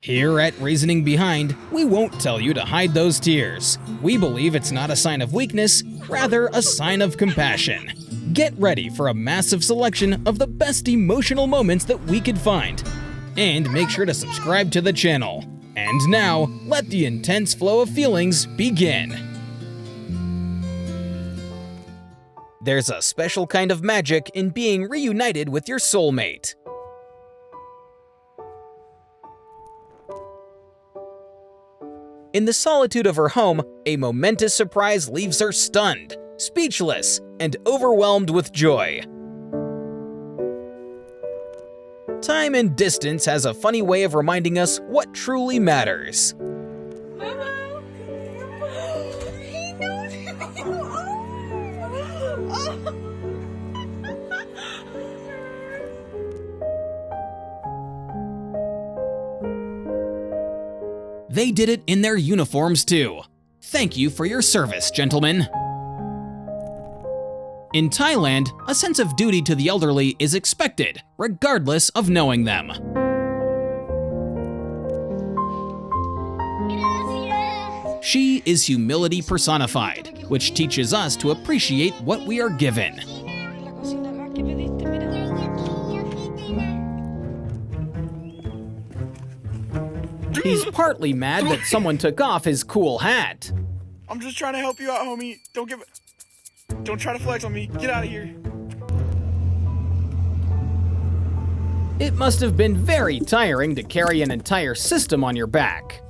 Here at Reasoning Behind, we won't tell you to hide those tears. We believe it's not a sign of weakness, rather a sign of compassion. Get ready for a massive selection of the best emotional moments that we could find. And make sure to subscribe to the channel. And now, let the intense flow of feelings begin. There's a special kind of magic in being reunited with your soulmate. In the solitude of her home, a momentous surprise leaves her stunned, speechless, and overwhelmed with joy. Time and distance has a funny way of reminding us what truly matters. Mama! He knows you! They did it in their uniforms too. Thank you for your service, gentlemen. In Thailand, a sense of duty to the elderly is expected, regardless of knowing them. She is humility personified, which teaches us to appreciate what we are given. He's partly mad that someone took off his cool hat. I'm just trying to help you out, homie. Don't try to flex on me. Get out of here. It must have been very tiring to carry an entire system on your back.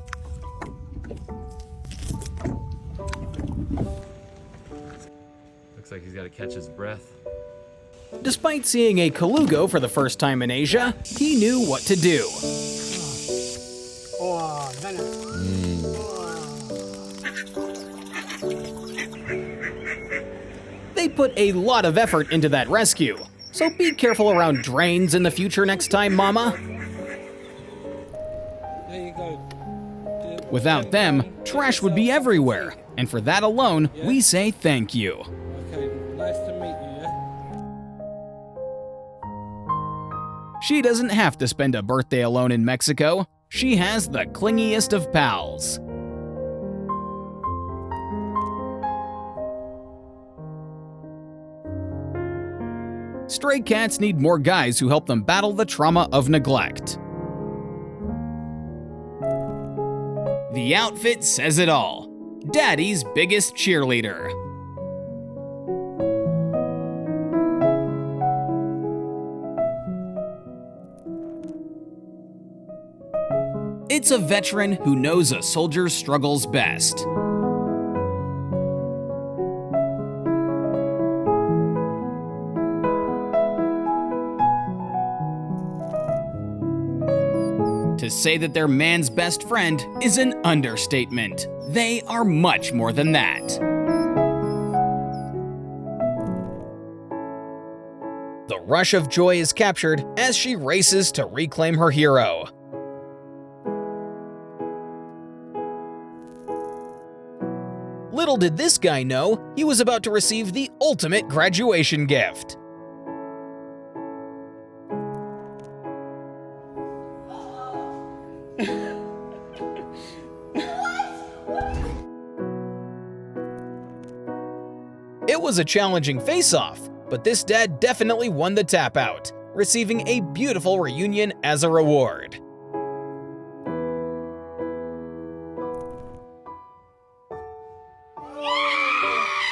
Looks like he's got to catch his breath. Despite seeing a Kalugo for the first time in Asia, he knew what to do. They put a lot of effort into that rescue, so be careful around drains in the future next time, Mama. There you go. Without them, trash would be everywhere, and for that alone, we say thank you. Okay, nice to meet you, yeah? She doesn't have to spend a birthday alone in Mexico. She has the clingiest of pals. Stray cats need more guys who help them battle the trauma of neglect. The outfit says it all. Daddy's biggest cheerleader. It's a veteran who knows a soldier's struggles best. To say that they're man's best friend is an understatement. They are much more than that. The rush of joy is captured as she races to reclaim her hero. Little did this guy know, he was about to receive the ultimate graduation gift. It was a challenging face-off, but this dad definitely won the tap-out, receiving a beautiful reunion as a reward.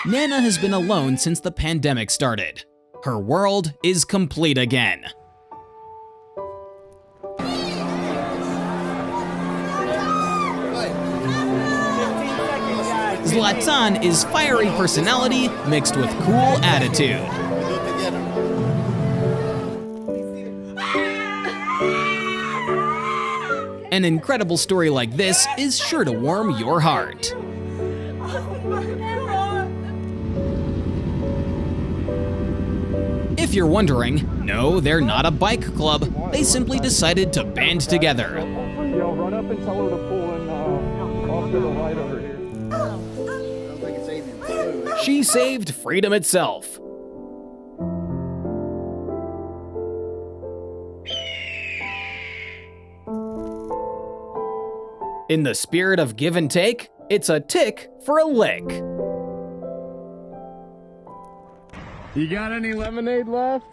Nana has been alone since the pandemic started. Her world is complete again. Zlatan is fiery personality mixed with cool attitude. An incredible story like this is sure to warm your heart. If you're wondering, no, they're not a bike club. They simply decided to band together. Yo, run up and tell her to pull in off to the right over here. She saved freedom itself. In the spirit of give and take, it's a tick for a lick. You got any lemonade left?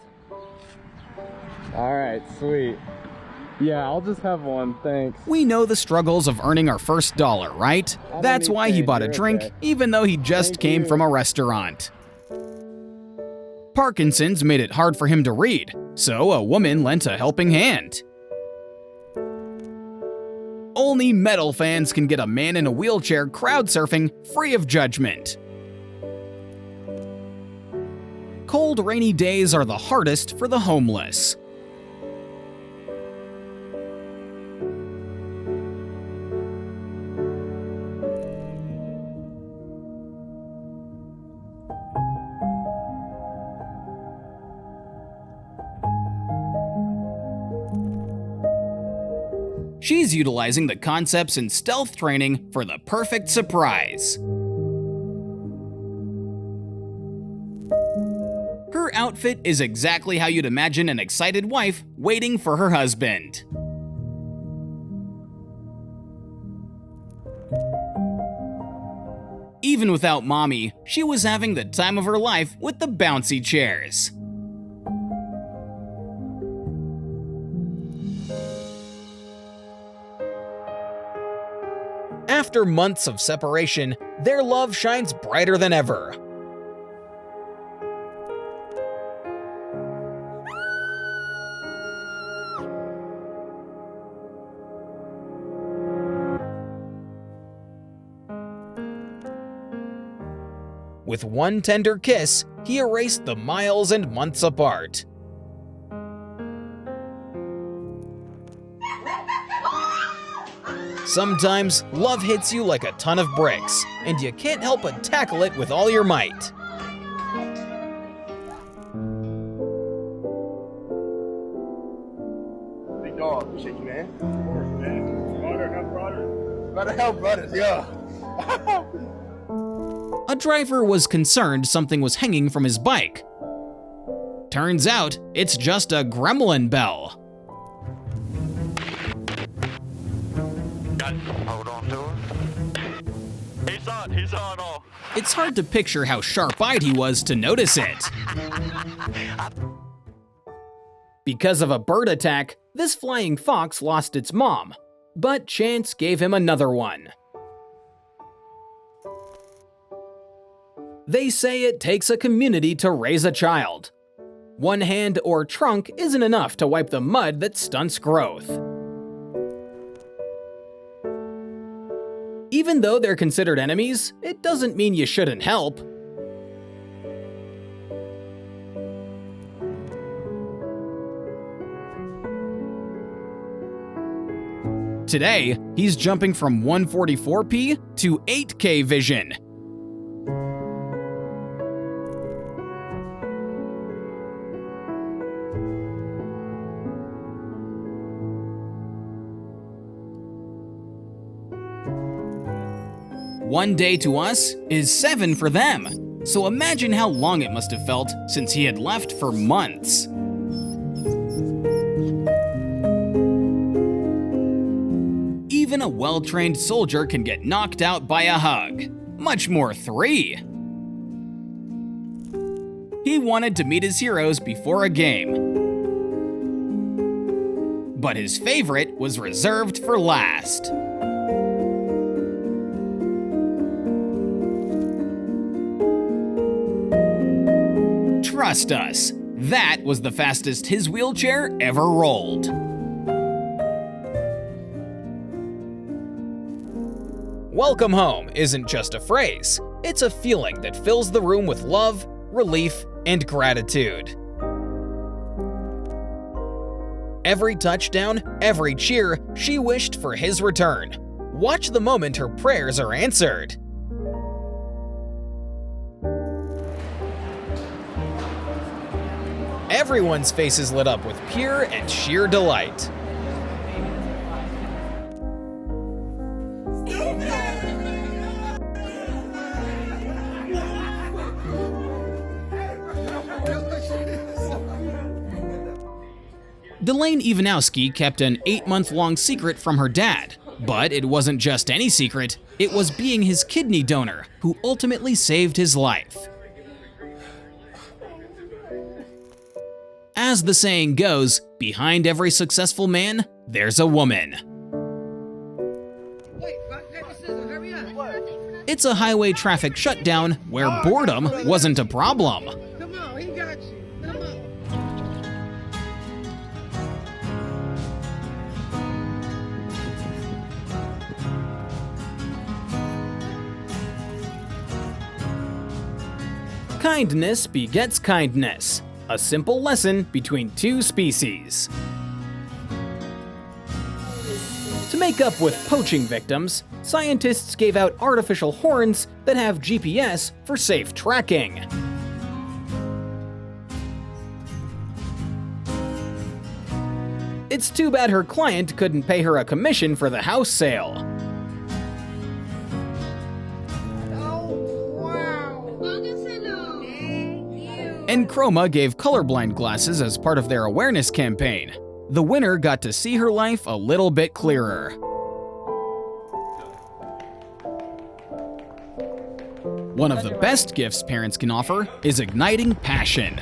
All right, sweet. Yeah, I'll just have one, thanks. We know the struggles of earning our first dollar, right? That's why he bought a drink, even though he just came from a restaurant. Parkinson's made it hard for him to read, so a woman lent a helping hand. Only metal fans can get a man in a wheelchair crowd surfing free of judgment. Cold, rainy days are the hardest for the homeless. She's utilizing the concepts in stealth training for the perfect surprise. Her outfit is exactly how you'd imagine an excited wife waiting for her husband. Even without mommy, she was having the time of her life with the bouncy chairs. After months of separation, their love shines brighter than ever. With one tender kiss, he erased the miles and months apart. Sometimes, love hits you like a ton of bricks, and you can't help but tackle it with all your might. Big dog, appreciate you, man. Of course, man. Brother, help brothers. Brother, help brothers, yeah. A driver was concerned something was hanging from his bike. Turns out, it's just a gremlin bell. Hold on to her. He's on off. It's hard to picture how sharp-eyed he was to notice it. Because of a bird attack, this flying fox lost its mom, but chance gave him another one. They say it takes a community to raise a child. One hand or trunk isn't enough to wipe the mud that stunts growth. Even though they're considered enemies, it doesn't mean you shouldn't help. Today, he's jumping from 144p to 8K vision. One day to us is 7 for them, so imagine how long it must have felt since he had left for months. Even a well-trained soldier can get knocked out by a hug, much more 3. He wanted to meet his heroes before a game, but his favorite was reserved for last. Trust us, that was the fastest his wheelchair ever rolled. Welcome home isn't just a phrase, it's a feeling that fills the room with love, relief, and gratitude. Every touchdown, every cheer, she wished for his return. Watch the moment her prayers are answered. Everyone's faces lit up with pure and sheer delight. Delane Ivanowski kept an 8-month-long secret from her dad, But it wasn't just any secret, it was being his kidney donor who ultimately saved his life. As the saying goes, behind every successful man, there's a woman. Wait, rock, paper, scissors, hurry up. It's a highway traffic shutdown where boredom wasn't a problem. Come on, he got you. Come on. Kindness begets kindness, a simple lesson between two species. To make up with poaching victims, scientists gave out artificial horns that have GPS for safe tracking. It's too bad her client couldn't pay her a commission for the house sale. And Chroma gave colorblind glasses as part of their awareness campaign. The winner got to see her life a little bit clearer. One of the best gifts parents can offer is igniting passion.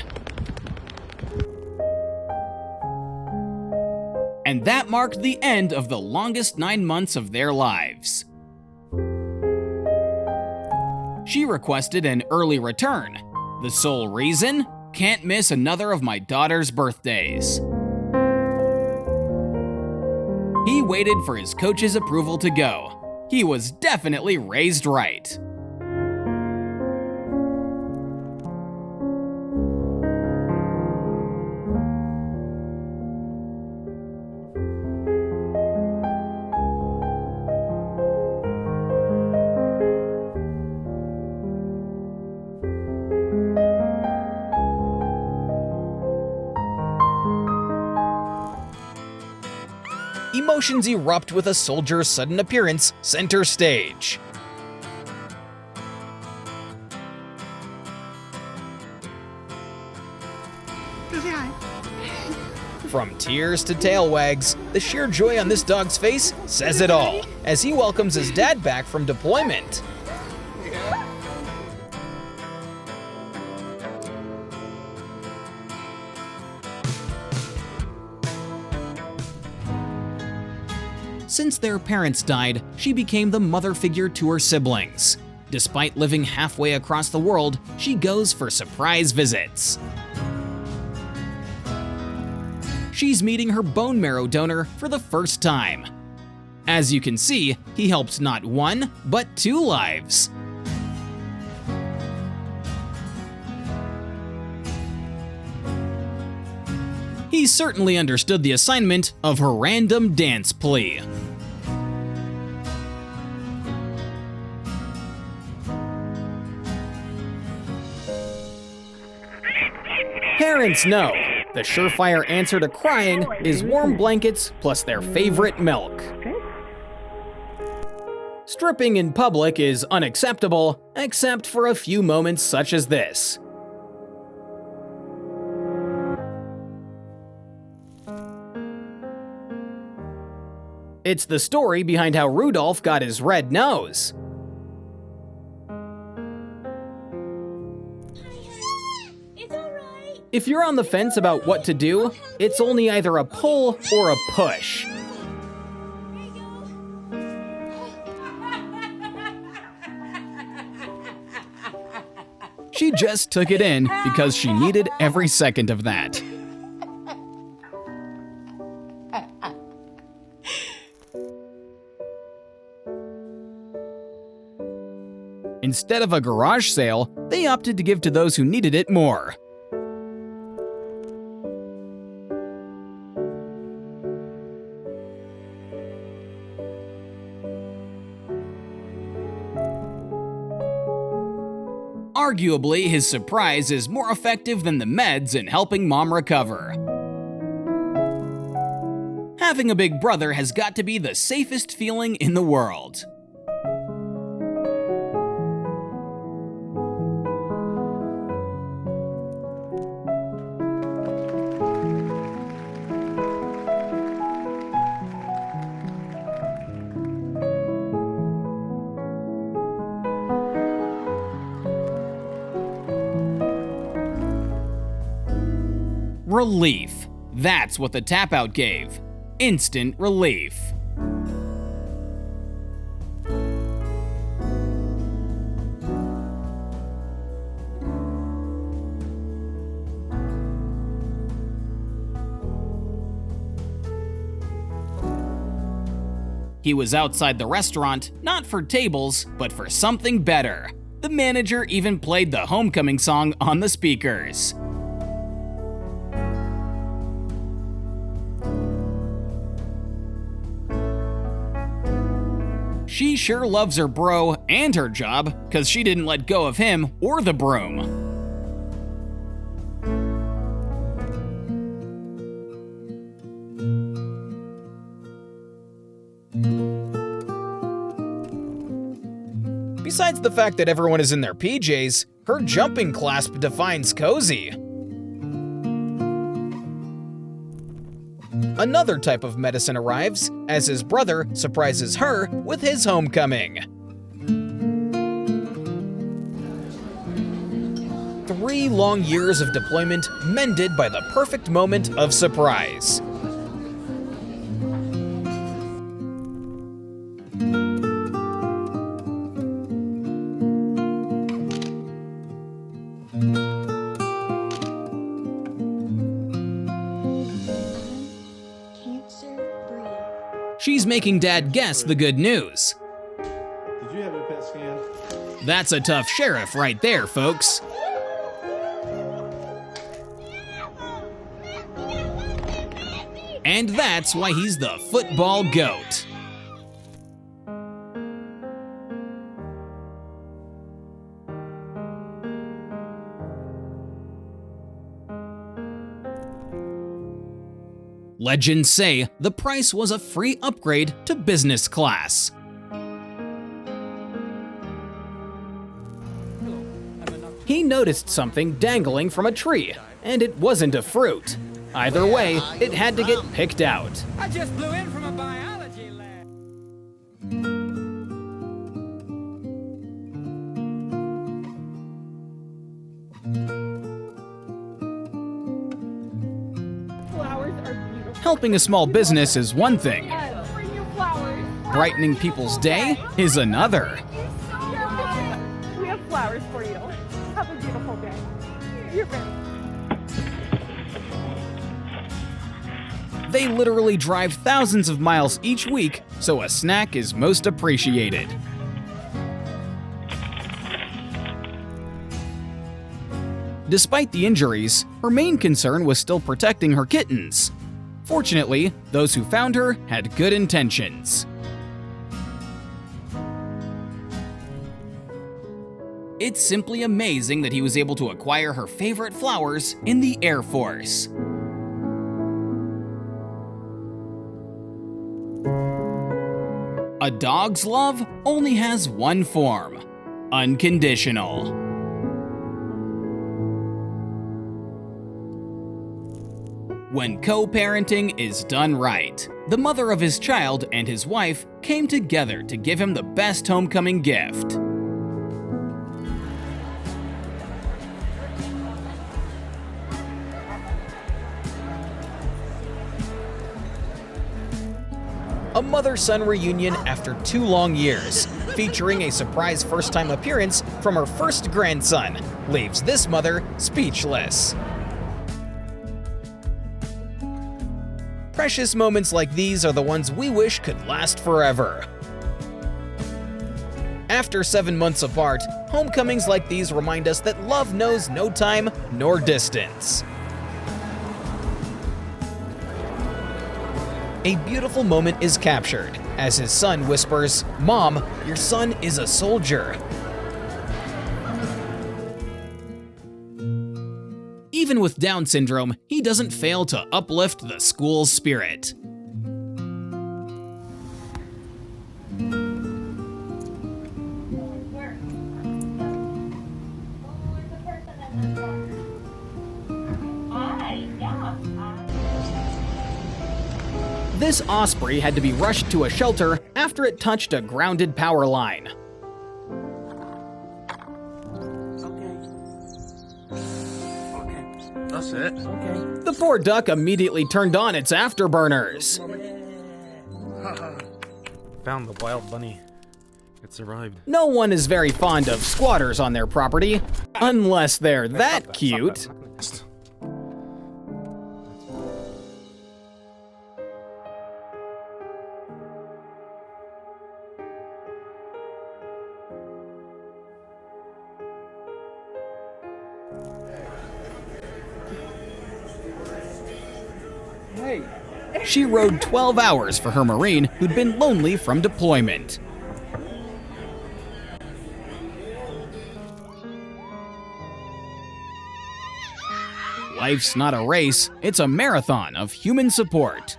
And that marked the end of the longest 9 months of their lives. She requested an early return. The sole reason? Can't miss another of my daughter's birthdays. He waited for his coach's approval to go. He was definitely raised right. Emotions erupt with a soldier's sudden appearance center stage. From tears to tail wags, the sheer joy on this dog's face says it all, as he welcomes his dad back from deployment. Since their parents died, she became the mother figure to her siblings. Despite living halfway across the world, she goes for surprise visits. She's meeting her bone marrow donor for the first time. As you can see, he helped not one, but 2 lives. He certainly understood the assignment of her random dance plea. Parents know the surefire answer to crying is warm blankets plus their favorite milk. Stripping in public is unacceptable, except for a few moments such as this. It's the story behind how Rudolph got his red nose. It's all right. If you're on the fence about what to do, it's only either a pull or a push. There you go. She just took it in because she needed every second of that. Instead of a garage sale, they opted to give to those who needed it more. Arguably, his surprise is more effective than the meds in helping mom recover. Having a big brother has got to be the safest feeling in the world. Relief. That's what the tap-out gave. Instant relief. He was outside the restaurant, not for tables, but for something better. The manager even played the homecoming song on the speakers. She sure loves her bro and her job, cause she didn't let go of him or the broom. Besides the fact that everyone is in their PJs, her jumping clasp defines cozy. Another type of medicine arrives as his brother surprises her with his homecoming. 3 long years of deployment mended by the perfect moment of surprise. She's making Dad guess the good news. Did you have a PET scan? That's a tough sheriff right there, folks. And that's why he's the football GOAT. Legends say the price was a free upgrade to business class. He noticed something dangling from a tree, and it wasn't a fruit. Either way, it had to get picked out. I just blew in from a biology lab. Flowers are beautiful. Helping a small business is one thing. Bring your flowers. Brightening people's day is another. We have flowers for you. Have a beautiful day. You're very. They literally drive thousands of miles each week, so a snack is most appreciated. Despite the injuries, her main concern was still protecting her kittens. Fortunately, those who found her had good intentions. It's simply amazing that he was able to acquire her favorite flowers in the Air Force. A dog's love only has one form: unconditional. When co-parenting is done right, the mother of his child and his wife came together to give him the best homecoming gift. A mother-son reunion after 2 long years, featuring a surprise first-time appearance from her first grandson, leaves this mother speechless. Precious moments like these are the ones we wish could last forever. After 7 months apart, homecomings like these remind us that love knows no time nor distance. A beautiful moment is captured as his son whispers, "Mom, your son is a soldier." Even with Down syndrome, he doesn't fail to uplift the school's spirit. This osprey had to be rushed to a shelter after it touched a grounded power line. That's it. Okay. The poor duck immediately turned on its afterburners. Found the wild bunny. It survived. No one is very fond of squatters on their property, unless they're that cute. She rode 12 hours for her Marine who'd been lonely from deployment. Life's not a race, it's a marathon of human support.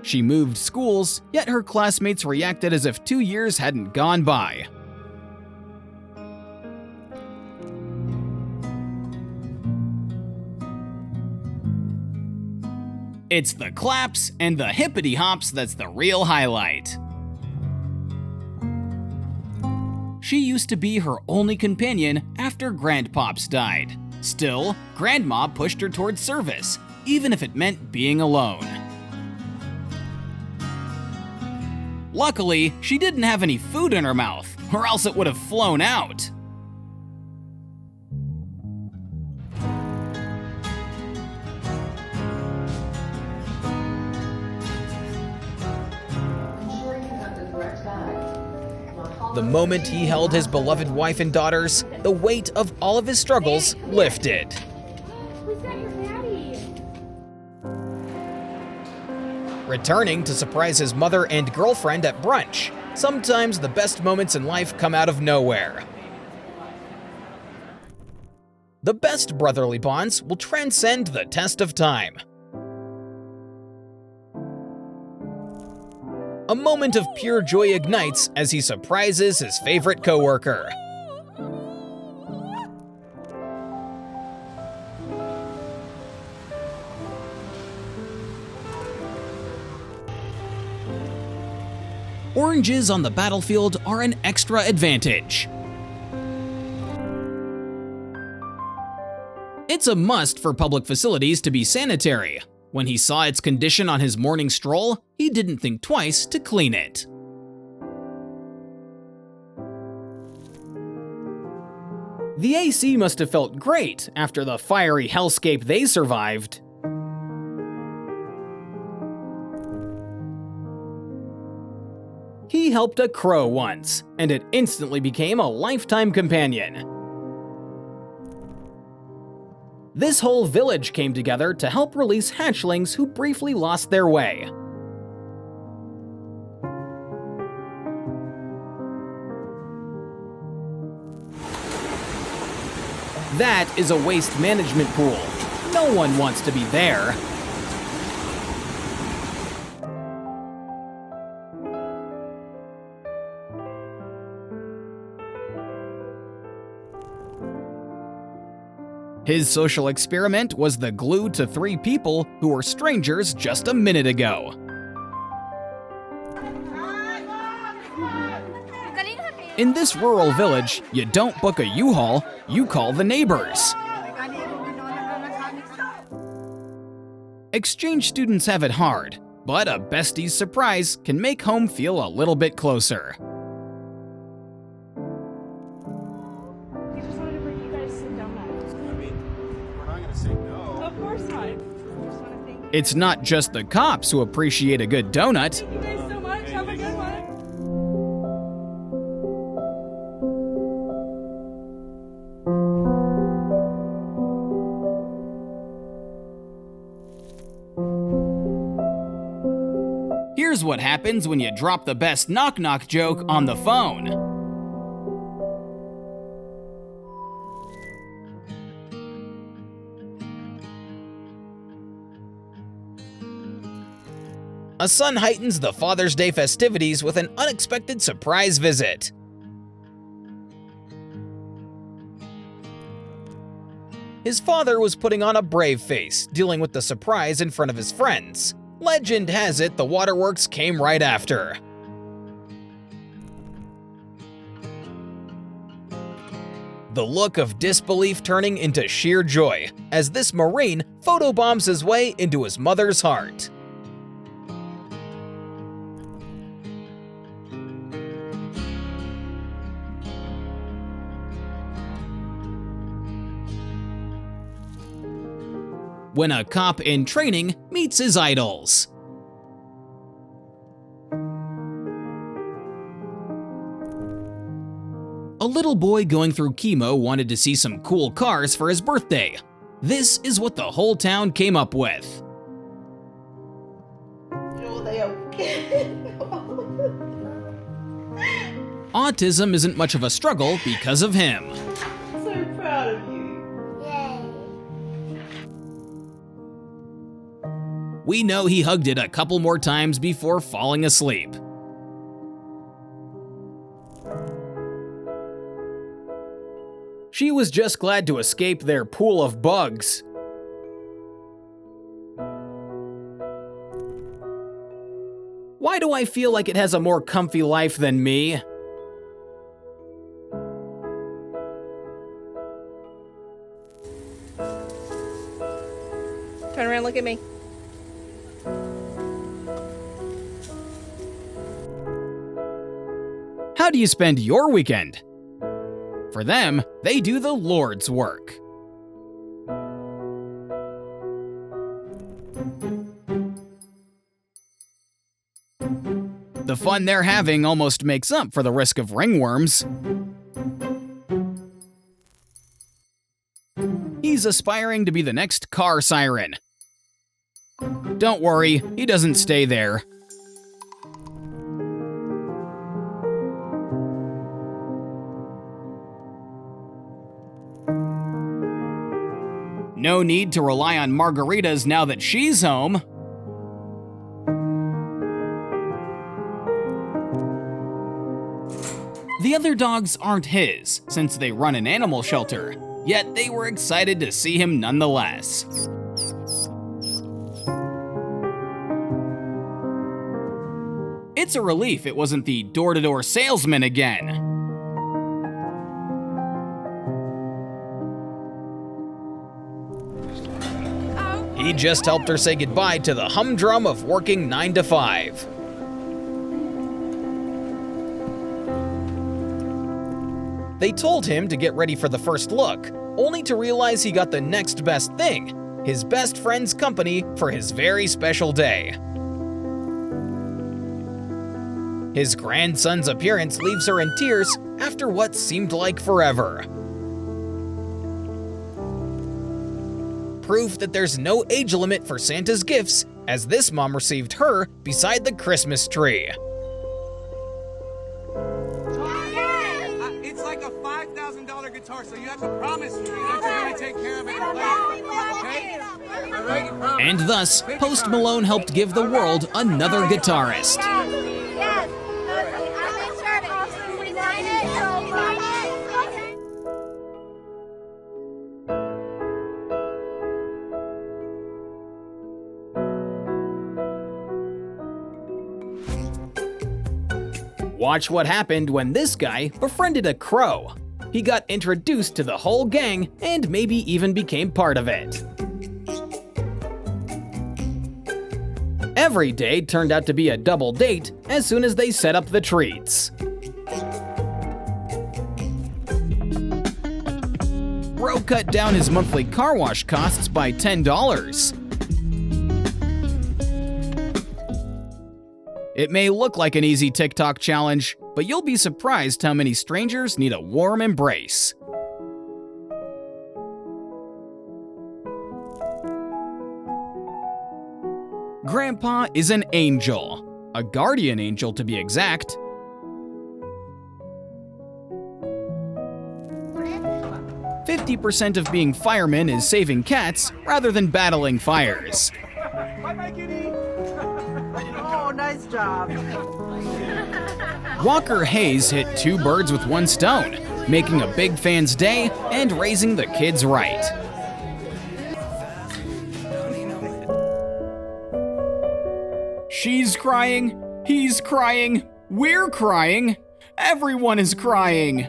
She moved schools, yet her classmates reacted as if 2 years hadn't gone by. It's the claps and the hippity hops that's the real highlight. She used to be her only companion after Grandpops died. Still, Grandma pushed her towards service, even if it meant being alone. Luckily, she didn't have any food in her mouth, or else it would have flown out. The moment he held his beloved wife and daughters, the weight of all of his struggles lifted. Who's that, your daddy? Returning to surprise his mother and girlfriend at brunch. Sometimes the best moments in life come out of nowhere. The best brotherly bonds will transcend the test of time. A moment of pure joy ignites as he surprises his favorite coworker. Oranges on the battlefield are an extra advantage. It's a must for public facilities to be sanitary. When he saw its condition on his morning stroll, he didn't think twice to clean it. The AC must have felt great after the fiery hellscape they survived. He helped a crow once, and it instantly became a lifetime companion. This whole village came together to help release hatchlings who briefly lost their way. That is a waste management pool. No one wants to be there. His social experiment was the glue to 3 people who were strangers just a minute ago. In this rural village, you don't book a U-Haul, you call the neighbors. Exchange students have it hard, but a bestie's surprise can make home feel a little bit closer. We just wanted to bring you guys some donuts. I mean, we're not gonna say no. Of course not. We just want to thank you. It's not just the cops who appreciate a good donut. Thank you guys so much. Have a good one. Here's what happens when you drop the best knock-knock joke on the phone. A son heightens the Father's Day festivities with an unexpected surprise visit. His father was putting on a brave face, dealing with the surprise in front of his friends. Legend has it the waterworks came right after. the look of disbelief turning into sheer joy as this Marine photobombs his way into his mother's heart. When a cop in training meets his idols. A little boy going through chemo wanted to see some cool cars for his birthday. This is what the whole town came up with. Autism isn't much of a struggle because of him. So proud of you. We know he hugged it a couple more times before falling asleep. She was just glad to escape their pool of bugs. Why do I feel like it has a more comfy life than me? Turn around, look at me. How do you spend your weekend? For them, they do the Lord's work. The fun they're having almost makes up for the risk of ringworms. He's aspiring to be the next car siren. Don't worry, he doesn't stay there. No need to rely on margaritas now that she's home. The other dogs aren't his, since they run an animal shelter, yet they were excited to see him nonetheless. It's a relief it wasn't the door-to-door salesman again. He just helped her say goodbye to the humdrum of working 9 to 5. They told him to get ready for the first look, only to realize he got the next best thing, his best friend's company for his very special day. His grandson's appearance leaves her in tears after what seemed like forever. Proof that there's no age limit for Santa's gifts, as this mom received her beside the Christmas tree. It's like a $5,000 guitar, so you have to promise me that you're going to take care of it and play it. Okay? All right? And thus, Post Malone helped give the world another guitarist. Watch what happened when this guy befriended a crow. He got introduced to the whole gang and maybe even became part of it. Every day turned out to be a double date as soon as they set up the treats. Bro cut down his monthly car wash costs by $10. It may look like an easy TikTok challenge, but you'll be surprised how many strangers need a warm embrace. Grandpa is an angel, a guardian angel to be exact. "50% of being firemen is saving cats rather than battling fires." Bye-bye, kitty. Oh, nice job. Walker Hayes hit 2 birds with 1 stone, making a big fan's day and raising the kids right. She's crying, he's crying, we're crying, everyone is crying.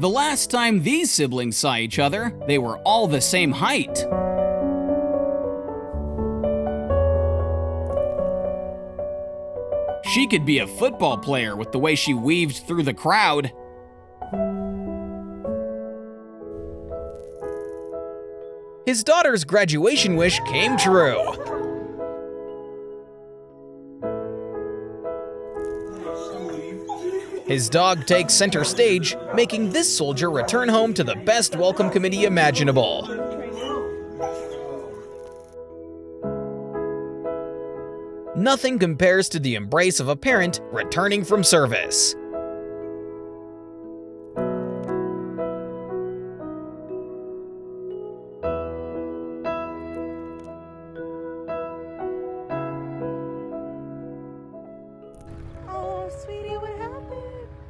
The last time these siblings saw each other, they were all the same height. She could be a football player with the way she weaved through the crowd. His daughter's graduation wish came true. His dog takes center stage, making this soldier return home to the best welcome committee imaginable. Nothing compares to the embrace of a parent returning from service. Oh, sweetie, what happened?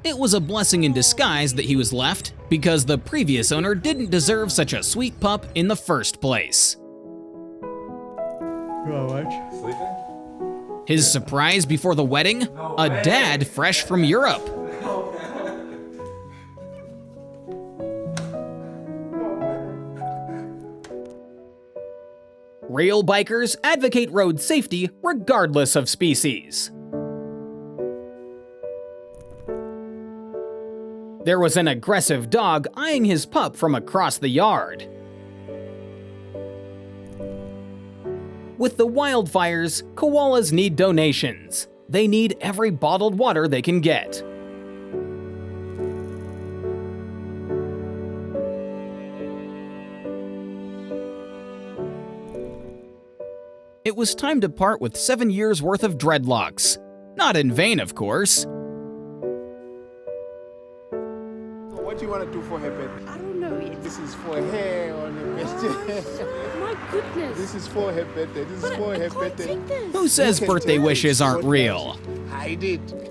It was a blessing in disguise that he was left, because the previous owner didn't deserve such a sweet pup in the first place. Sleeping? His surprise before the wedding? A dad fresh from Europe. Rail bikers advocate road safety regardless of species. There was an aggressive dog eyeing his pup from across the yard. With the wildfires, koalas need donations. They need every bottled water they can get. It was time to part with 7 years' worth of dreadlocks. Not in vain, of course. What do you want to do for her birthday? I don't know yet. This is for her on her birthday. My goodness. This is for her birthday. This is for her birthday. Take this. Who says birthday wishes aren't real? I did.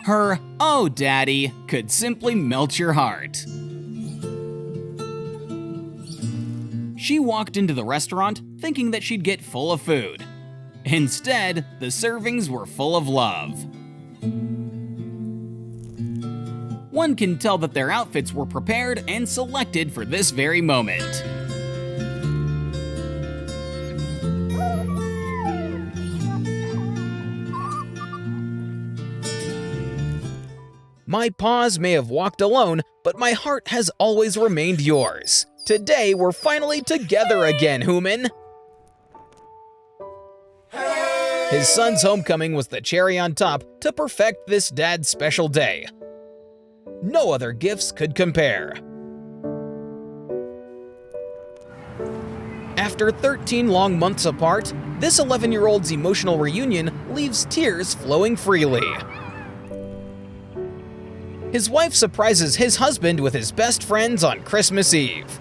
Her "Oh, Daddy" could simply melt your heart. She walked into the restaurant thinking that she'd get full of food. Instead, the servings were full of love. One can tell that their outfits were prepared and selected for this very moment. My paws may have walked alone, but my heart has always remained yours. Today, we're finally together again, Human. His son's homecoming was the cherry on top to perfect this dad's special day. No other gifts could compare. After 13 long months apart, this 11-year-old's emotional reunion leaves tears flowing freely. His wife surprises his husband with his best friends on Christmas Eve.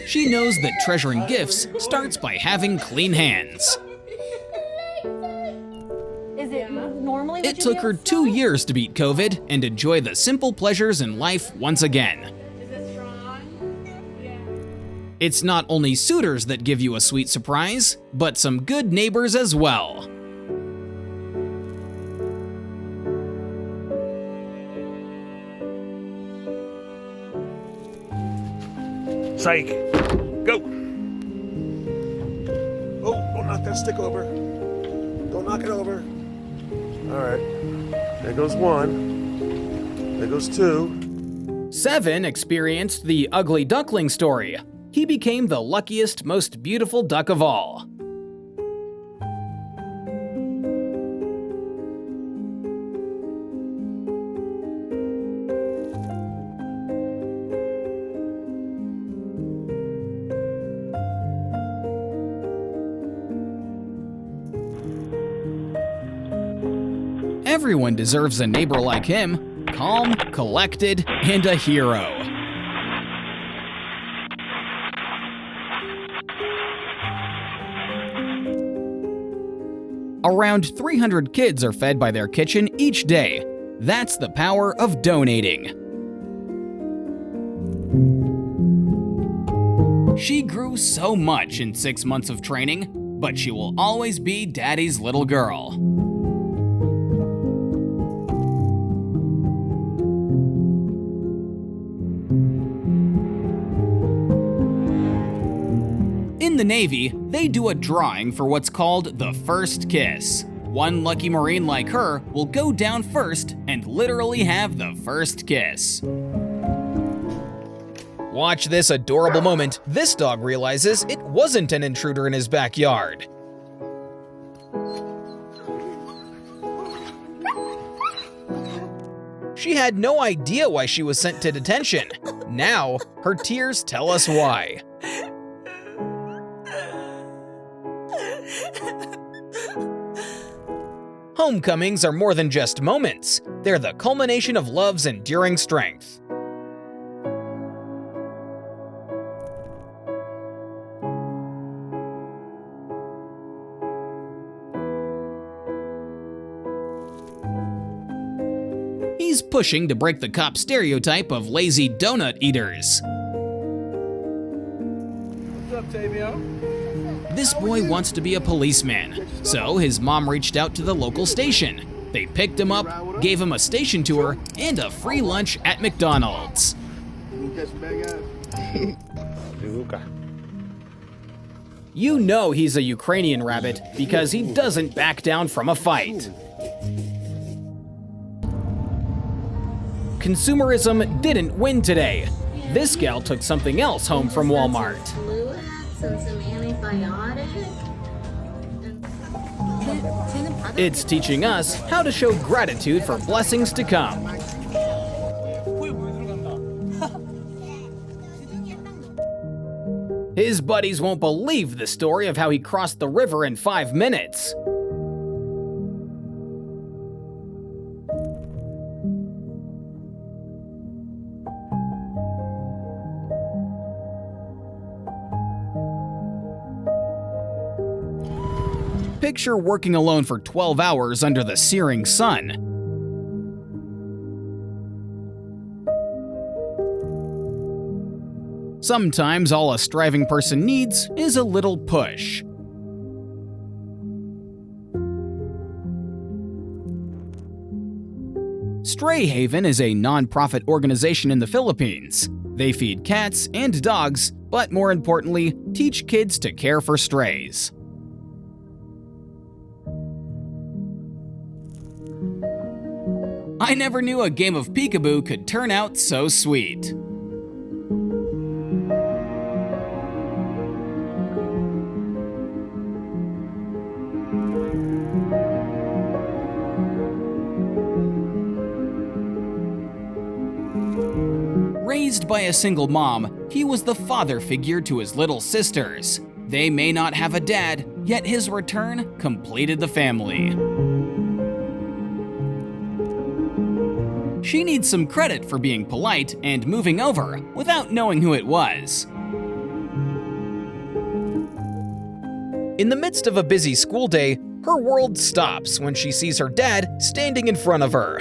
She knows that treasuring gifts starts by having clean hands. Is it normally? It took her 2 years to beat COVID and enjoy the simple pleasures in life once again. Is it strong? Yeah. It's not only suitors that give you a sweet surprise, but some good neighbors as well. Psych. Go. Oh, don't knock that stick over. Don't knock it over. All right. There goes one. There goes two. 7 experienced the ugly duckling story. He became the luckiest, most beautiful duck of all. Everyone deserves a neighbor like him, calm, collected, and a hero. Around 300 kids are fed by their kitchen each day. That's the power of donating. She grew so much in 6 months of training, but she will always be Daddy's little girl. In the Navy, they do a drawing for what's called the first kiss. One lucky Marine like her will go down first and literally have the first kiss. Watch this adorable moment. This dog realizes it wasn't an intruder in his backyard. She had no idea why she was sent to detention. Now, her tears tell us why. Homecomings are more than just moments. They're the culmination of love's enduring strength. He's pushing to break the cop stereotype of lazy donut eaters. What's up, Tavio? This boy wants to be a policeman, so his mom reached out to the local station. They picked him up, gave him a station tour, and a free lunch at McDonald's. You know he's a Ukrainian rabbit because he doesn't back down from a fight. Consumerism didn't win today. This gal took something else home from Walmart. And some antibiotic. It's teaching us how to show gratitude for blessings to come. His buddies won't believe the story of how he crossed the river in 5 minutes. Picture working alone for 12 hours under the searing sun. Sometimes all a striving person needs is a little push. Stray Haven is a non-profit organization in the Philippines. They feed cats and dogs, but more importantly, teach kids to care for strays. I never knew a game of peekaboo could turn out so sweet. Raised by a single mom, he was the father figure to his little sisters. They may not have a dad, yet his return completed the family. She needs some credit for being polite and moving over without knowing who it was. In the midst of a busy school day, her world stops when she sees her dad standing in front of her.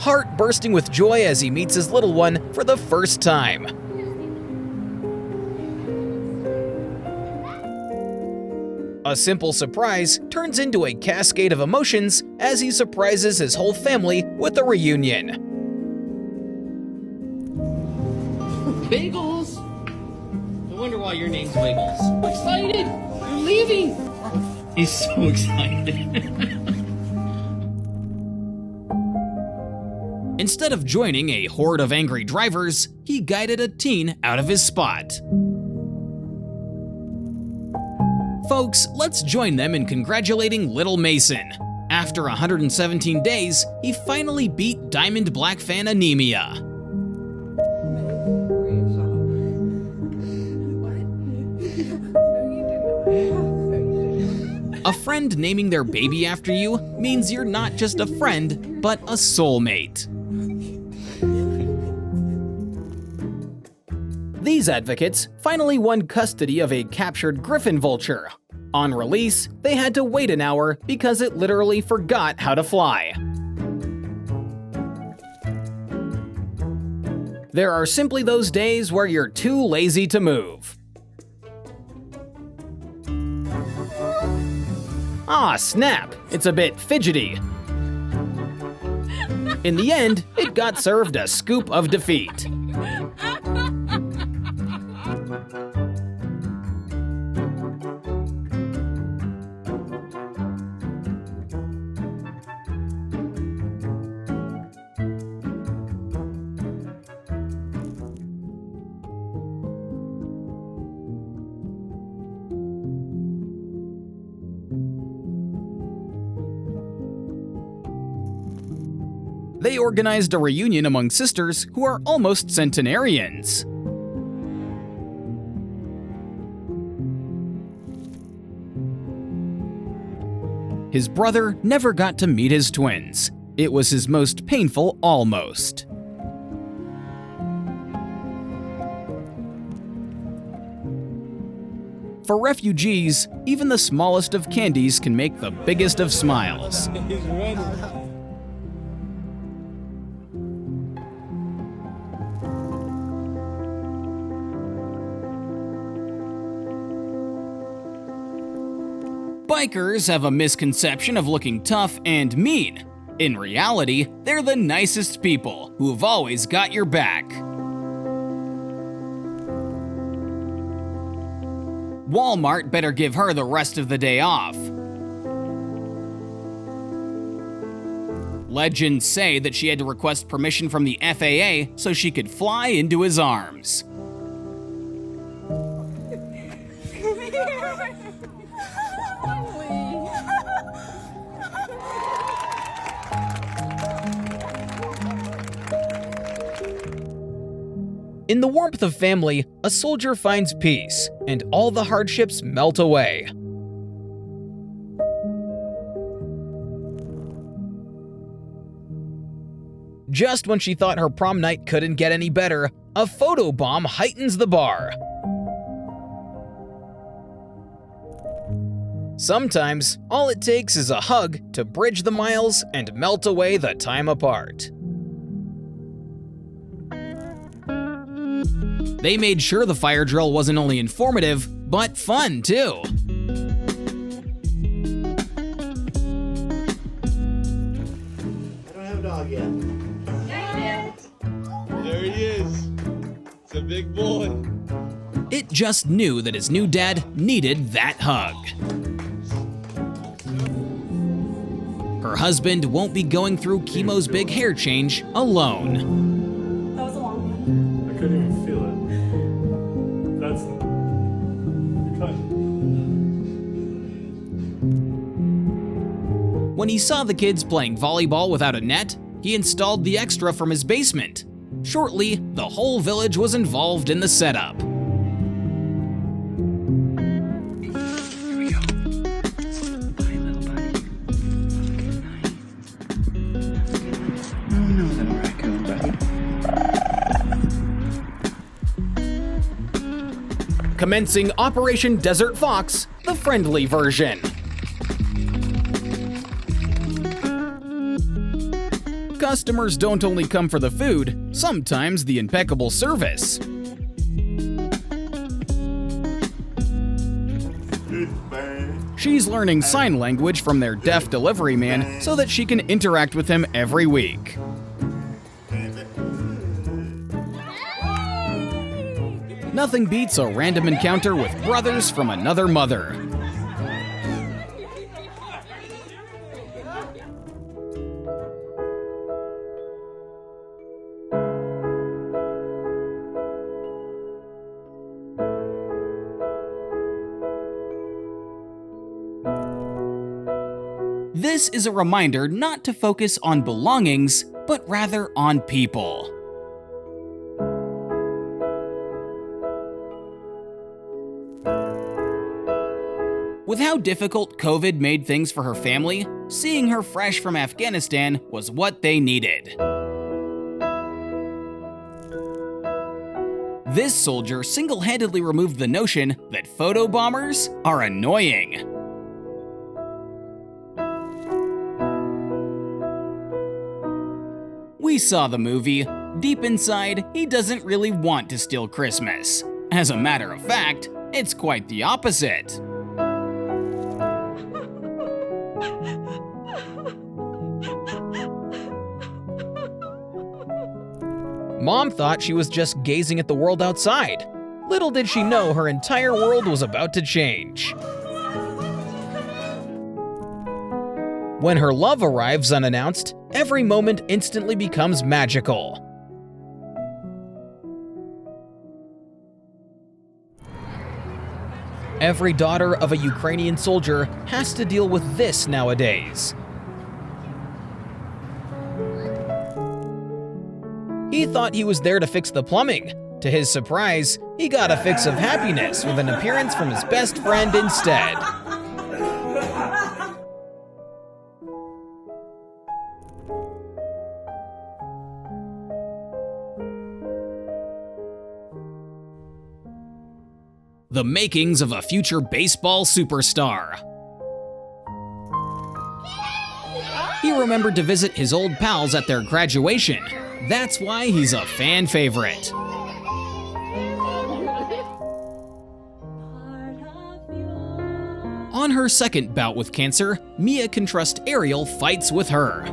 Heart bursting with joy as he meets his little one for the first time. A simple surprise turns into a cascade of emotions as he surprises his whole family with a reunion. Bagels! I wonder why your name's Wiggles. I'm excited! You're leaving! He's so excited. Instead of joining a horde of angry drivers, he guided a teen out of his spot. Folks, let's join them in congratulating little Mason. After 117 days, he finally beat Diamond Black Fan anemia. A friend naming their baby after you means you're not just a friend, but a soulmate. These advocates finally won custody of a captured griffin vulture. On release, they had to wait an hour because it literally forgot how to fly. There are simply those days where you're too lazy to move. Ah, snap! It's a bit fidgety. In the end, it got served a scoop of defeat. They organized a reunion among sisters who are almost centenarians. His brother never got to meet his twins. It was his most painful almost. For refugees, even the smallest of candies can make the biggest of smiles. Bikers have a misconception of looking tough and mean. In reality, they're the nicest people who've always got your back. Walmart better give her the rest of the day off. Legends say that she had to request permission from the FAA so she could fly into his arms. In the warmth of family, a soldier finds peace, and all the hardships melt away. Just when she thought her prom night couldn't get any better, a photobomb heightens the bar. Sometimes, all it takes is a hug to bridge the miles and melt away the time apart. They made sure the fire drill wasn't only informative, but fun too. I don't have a dog yet. There he is. It's a big boy. It just knew that his new dad needed that hug. Her husband won't be going through chemo's big hair change alone. That was a long one. I couldn't even feel it. That's cut. When he saw the kids playing volleyball without a net, he installed the extra from his basement. Shortly, the whole village was involved in the setup. Commencing Operation Desert Fox, the friendly version. Customers don't only come for the food, sometimes the impeccable service. She's learning sign language from their deaf delivery man so that she can interact with him every week. Nothing beats a random encounter with brothers from another mother. This is a reminder not to focus on belongings, but rather on people. With how difficult COVID made things for her family, seeing her fresh from Afghanistan was what they needed. This soldier single-handedly removed the notion that photo bombers are annoying. We saw the movie. Deep inside, he doesn't really want to steal Christmas. As a matter of fact, it's quite the opposite. Mom thought she was just gazing at the world outside. Little did she know her entire world was about to change. When her love arrives unannounced, every moment instantly becomes magical. Every daughter of a Ukrainian soldier has to deal with this nowadays. He thought he was there to fix the plumbing. To his surprise, he got a fix of happiness with an appearance from his best friend instead. The makings of a future baseball superstar. He remembered to visit his old pals at their graduation. That's why he's a fan favorite. On her second bout with cancer, Mia can trust Ariel fights with her.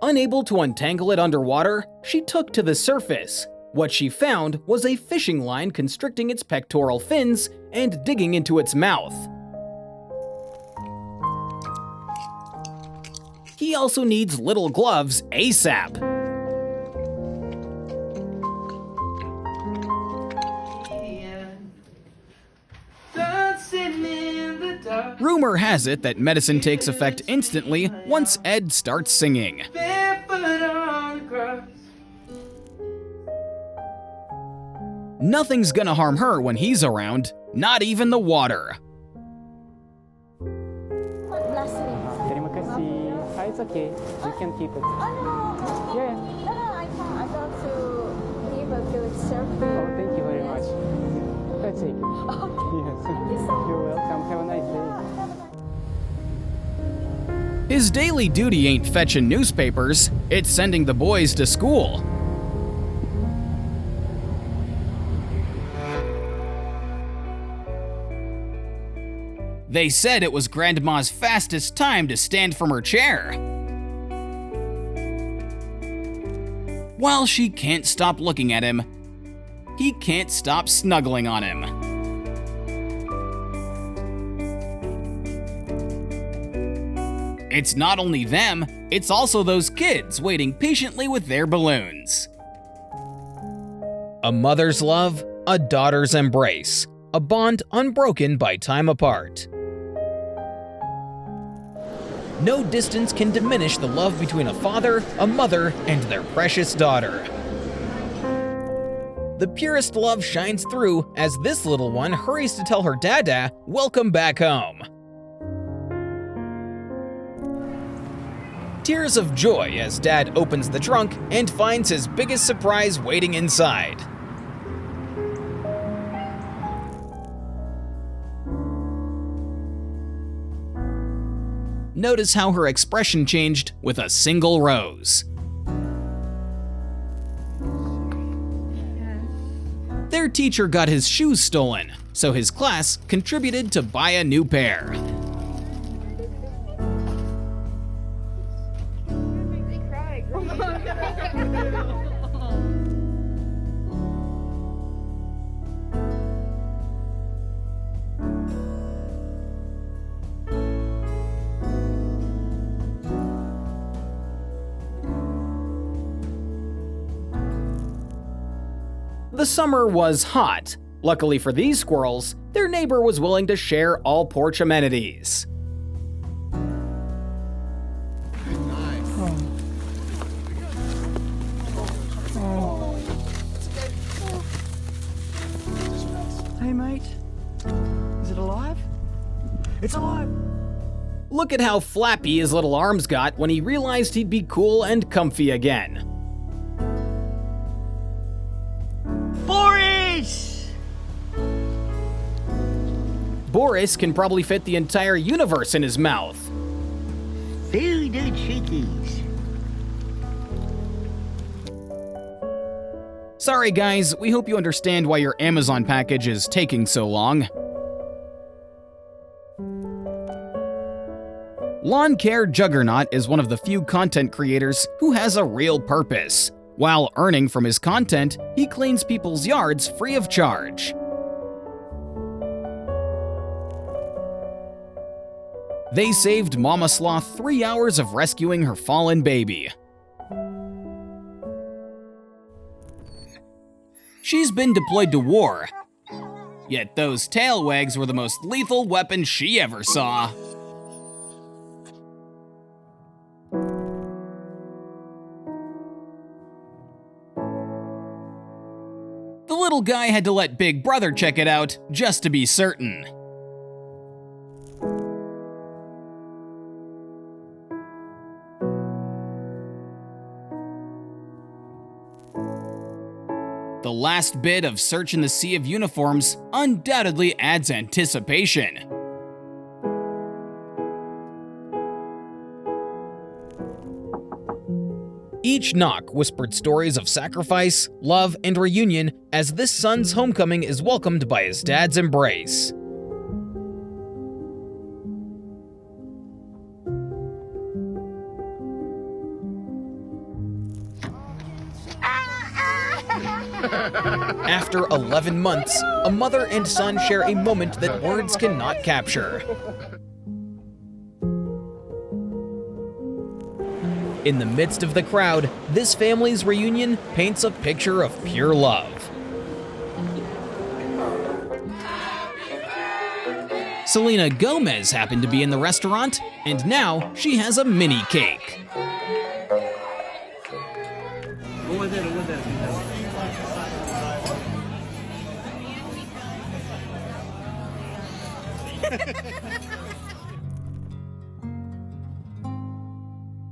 Unable to untangle it underwater, she took to the surface. What she found was a fishing line constricting its pectoral fins and digging into its mouth. He also needs little gloves ASAP. Rumor has it that medicine takes effect instantly once Ed starts singing. Nothing's gonna harm her when he's around, not even the water. Terima kasih. It's okay. You can keep it. Yeah. I thought to give a good service. Oh, thank you very much. That's it. Okay. Yes. Thank you so much. You're welcome. Have a nice day. His daily duty ain't fetching newspapers, it's sending the boys to school. They said it was Grandma's fastest time to stand from her chair. While she can't stop looking at him, he can't stop snuggling on him. It's not only them, it's also those kids waiting patiently with their balloons. A mother's love, a daughter's embrace, a bond unbroken by time apart. No distance can diminish the love between a father, a mother, and their precious daughter. The purest love shines through as this little one hurries to tell her dada, welcome back home. Tears of joy as Dad opens the trunk and finds his biggest surprise waiting inside. Notice how her expression changed with a single rose. Their teacher got his shoes stolen, so his class contributed to buy a new pair. The summer was hot. Luckily for these squirrels, their neighbor was willing to share all porch amenities. I It's alive! Look at how flappy his little arms got when he realized he'd be cool and comfy again. Boris! Boris can probably fit the entire universe in his mouth. Food or chickies? Sorry guys, we hope you understand why your Amazon package is taking so long. Lawn Care Juggernaut is one of the few content creators who has a real purpose. While earning from his content, he cleans people's yards free of charge. They saved Mama Sloth 3 hours of rescuing her fallen baby. She's been deployed to war, yet those tail wags were the most lethal weapon she ever saw. The little guy had to let Big Brother check it out just to be certain. The last bit of Search in the Sea of Uniforms undoubtedly adds anticipation. Each knock whispered stories of sacrifice, love, and reunion as this son's homecoming is welcomed by his dad's embrace. After 11 months, a mother and son share a moment that words cannot capture. In the midst of the crowd, this family's reunion paints a picture of pure love. Selena Gomez happened to be in the restaurant, and now she has a mini cake.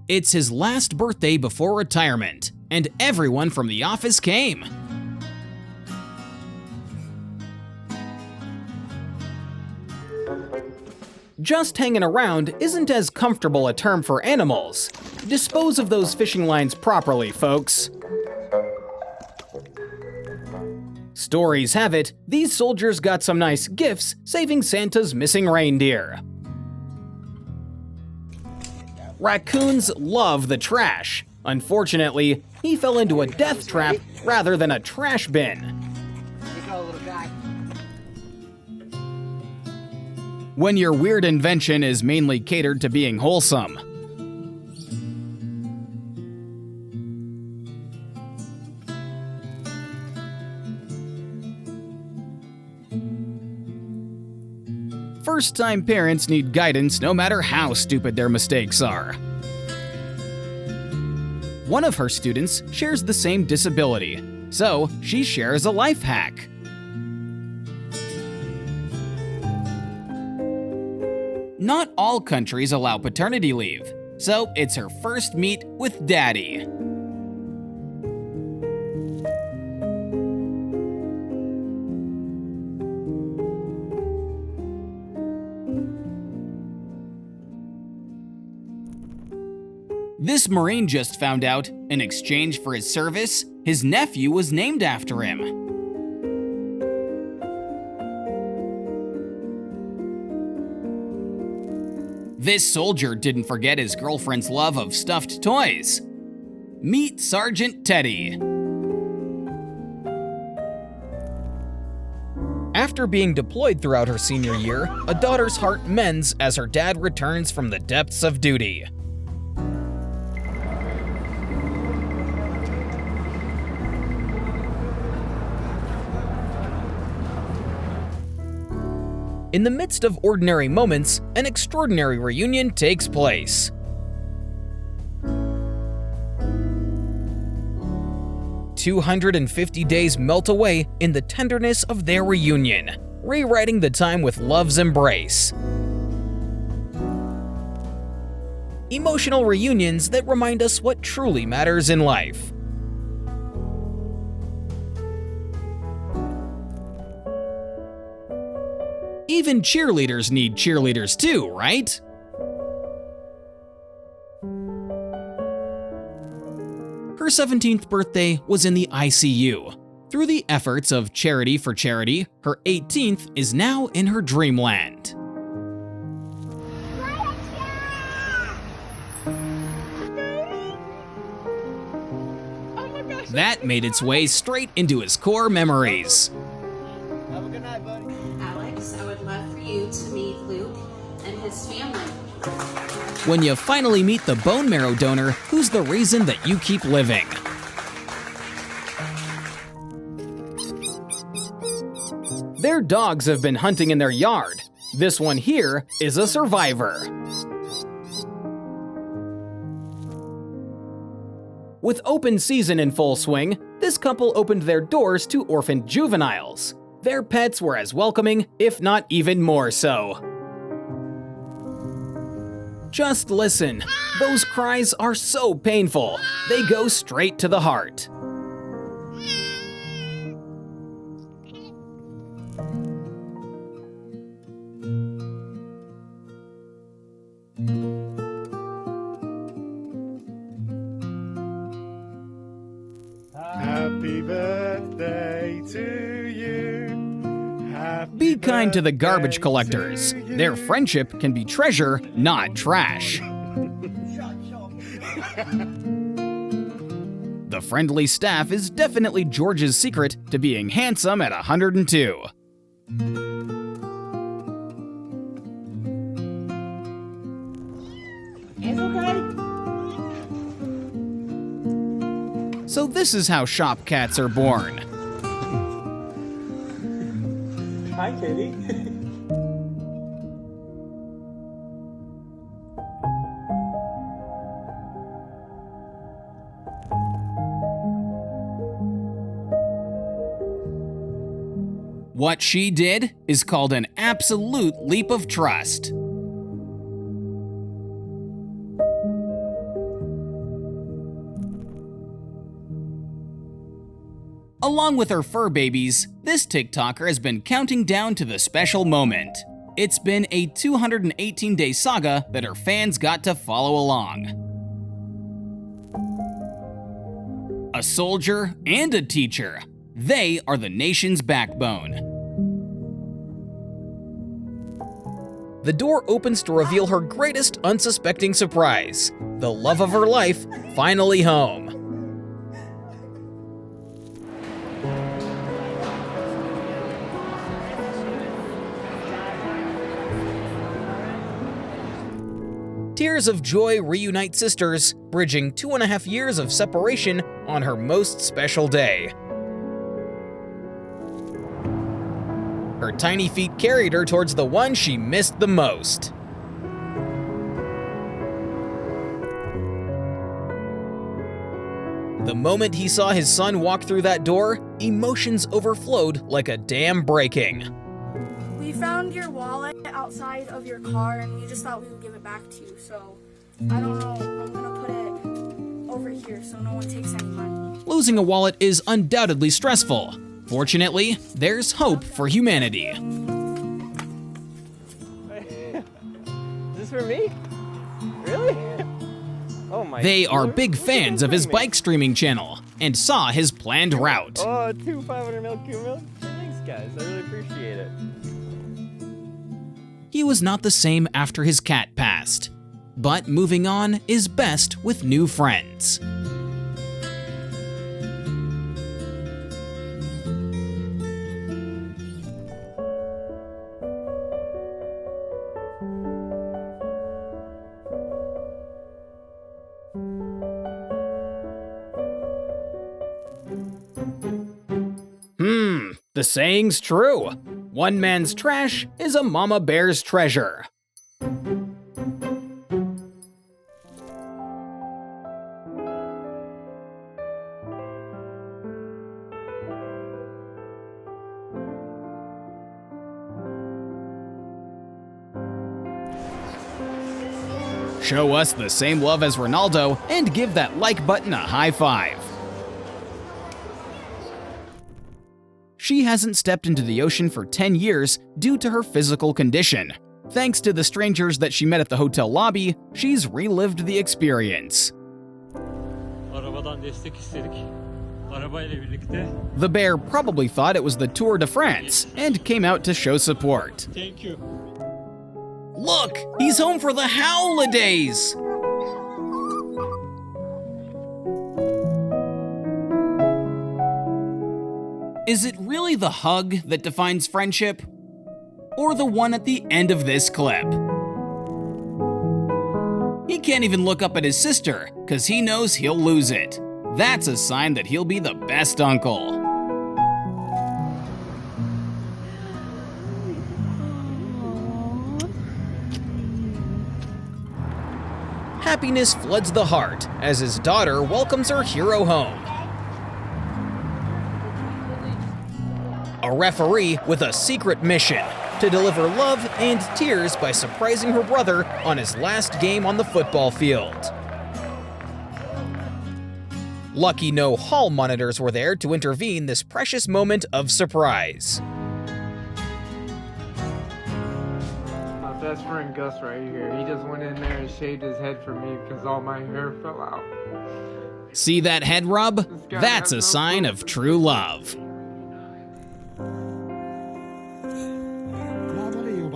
It's his last birthday before retirement, and everyone from the office came. Just hanging around isn't as comfortable a term for animals. Dispose of those fishing lines properly, folks. Stories have it, these soldiers got some nice gifts saving Santa's missing reindeer. Raccoons love the trash. Unfortunately, he fell into a death trap rather than a trash bin. When your weird invention is mainly catered to being wholesome. First-time parents need guidance no matter how stupid their mistakes are. One of her students shares the same disability, so she shares a life hack. Not all countries allow paternity leave, so it's her first meet with Daddy. This Marine just found out, in exchange for his service, his nephew was named after him. This soldier didn't forget his girlfriend's love of stuffed toys. Meet Sergeant Teddy. After being deployed throughout her senior year, a daughter's heart mends as her dad returns from the depths of duty. In the midst of ordinary moments, an extraordinary reunion takes place. "250 days melt away in the tenderness of their reunion, rewriting the time with love's embrace. Emotional reunions that remind us what truly matters in life. Even cheerleaders need cheerleaders too, right? Her 17th birthday was in the ICU. Through the efforts of Charity for Charity, her 18th is now in her dreamland. That made its way straight into his core memories. Have a good night, buddy. Alex, I would love for you to meet Luke and his family. When you finally meet the bone marrow donor who's the reason that you keep living. Their dogs have been hunting in their yard. This one here is a survivor. With open season in full swing, this couple opened their doors to orphaned juveniles. Their pets were as welcoming, if not even more so. Just listen. Those cries are so painful. They go straight to the heart. Happy birthday to you. Happy Be kind to the garbage collectors. Their friendship can be treasure, not trash. The friendly staff is definitely George's secret to being handsome at 102. It's okay. So this is how shop cats are born. Hi, kitty. What she did is called an absolute leap of trust. Along with her fur babies, this TikToker has been counting down to the special moment. It's been a 218-day saga that her fans got to follow along. A soldier and a teacher. They are the nation's backbone. The door opens to reveal her greatest unsuspecting surprise. The love of her life, finally home. Tears of joy reunite sisters, bridging 2.5 years of separation on her most special day. Her tiny feet carried her towards the one she missed the most. The moment he saw his son walk through that door, emotions overflowed like a dam breaking. We found your wallet outside of your car and we just thought we would give it back to you. So, I don't know, I'm gonna put it over here so no one takes any money. Losing a wallet is undoubtedly stressful. Fortunately, there's hope for humanity. Is this for me? Really? Oh my. They are big fans of his bike streaming channel and saw his planned route. Oh, 2 500 ml milk. Thanks, guys. I really appreciate it. He was not the same after his cat passed. But moving on is best with new friends. The saying's true. One man's trash is a mama bear's treasure. Show us the same love as Ronaldo and give that like button a high five. She hasn't stepped into the ocean for 10 years due to her physical condition. Thanks to the strangers that she met at the hotel lobby, she's relived the experience. The bear probably thought it was the Tour de France and came out to show support. Thank you. Look, he's home for the holidays! Is it really the hug that defines friendship? Or the one at the end of this clip? He can't even look up at his sister, cause he knows he'll lose it. That's a sign that he'll be the best uncle. Happiness floods the heart as his daughter welcomes her hero home. A referee with a secret mission to deliver love and tears by surprising her brother on his last game on the football field. Lucky no hall monitors were there to intervene this precious moment of surprise. My best friend Gus right here, he just went in there and shaved his head for me because all my hair fell out. See that head rub? That's a sign of true love.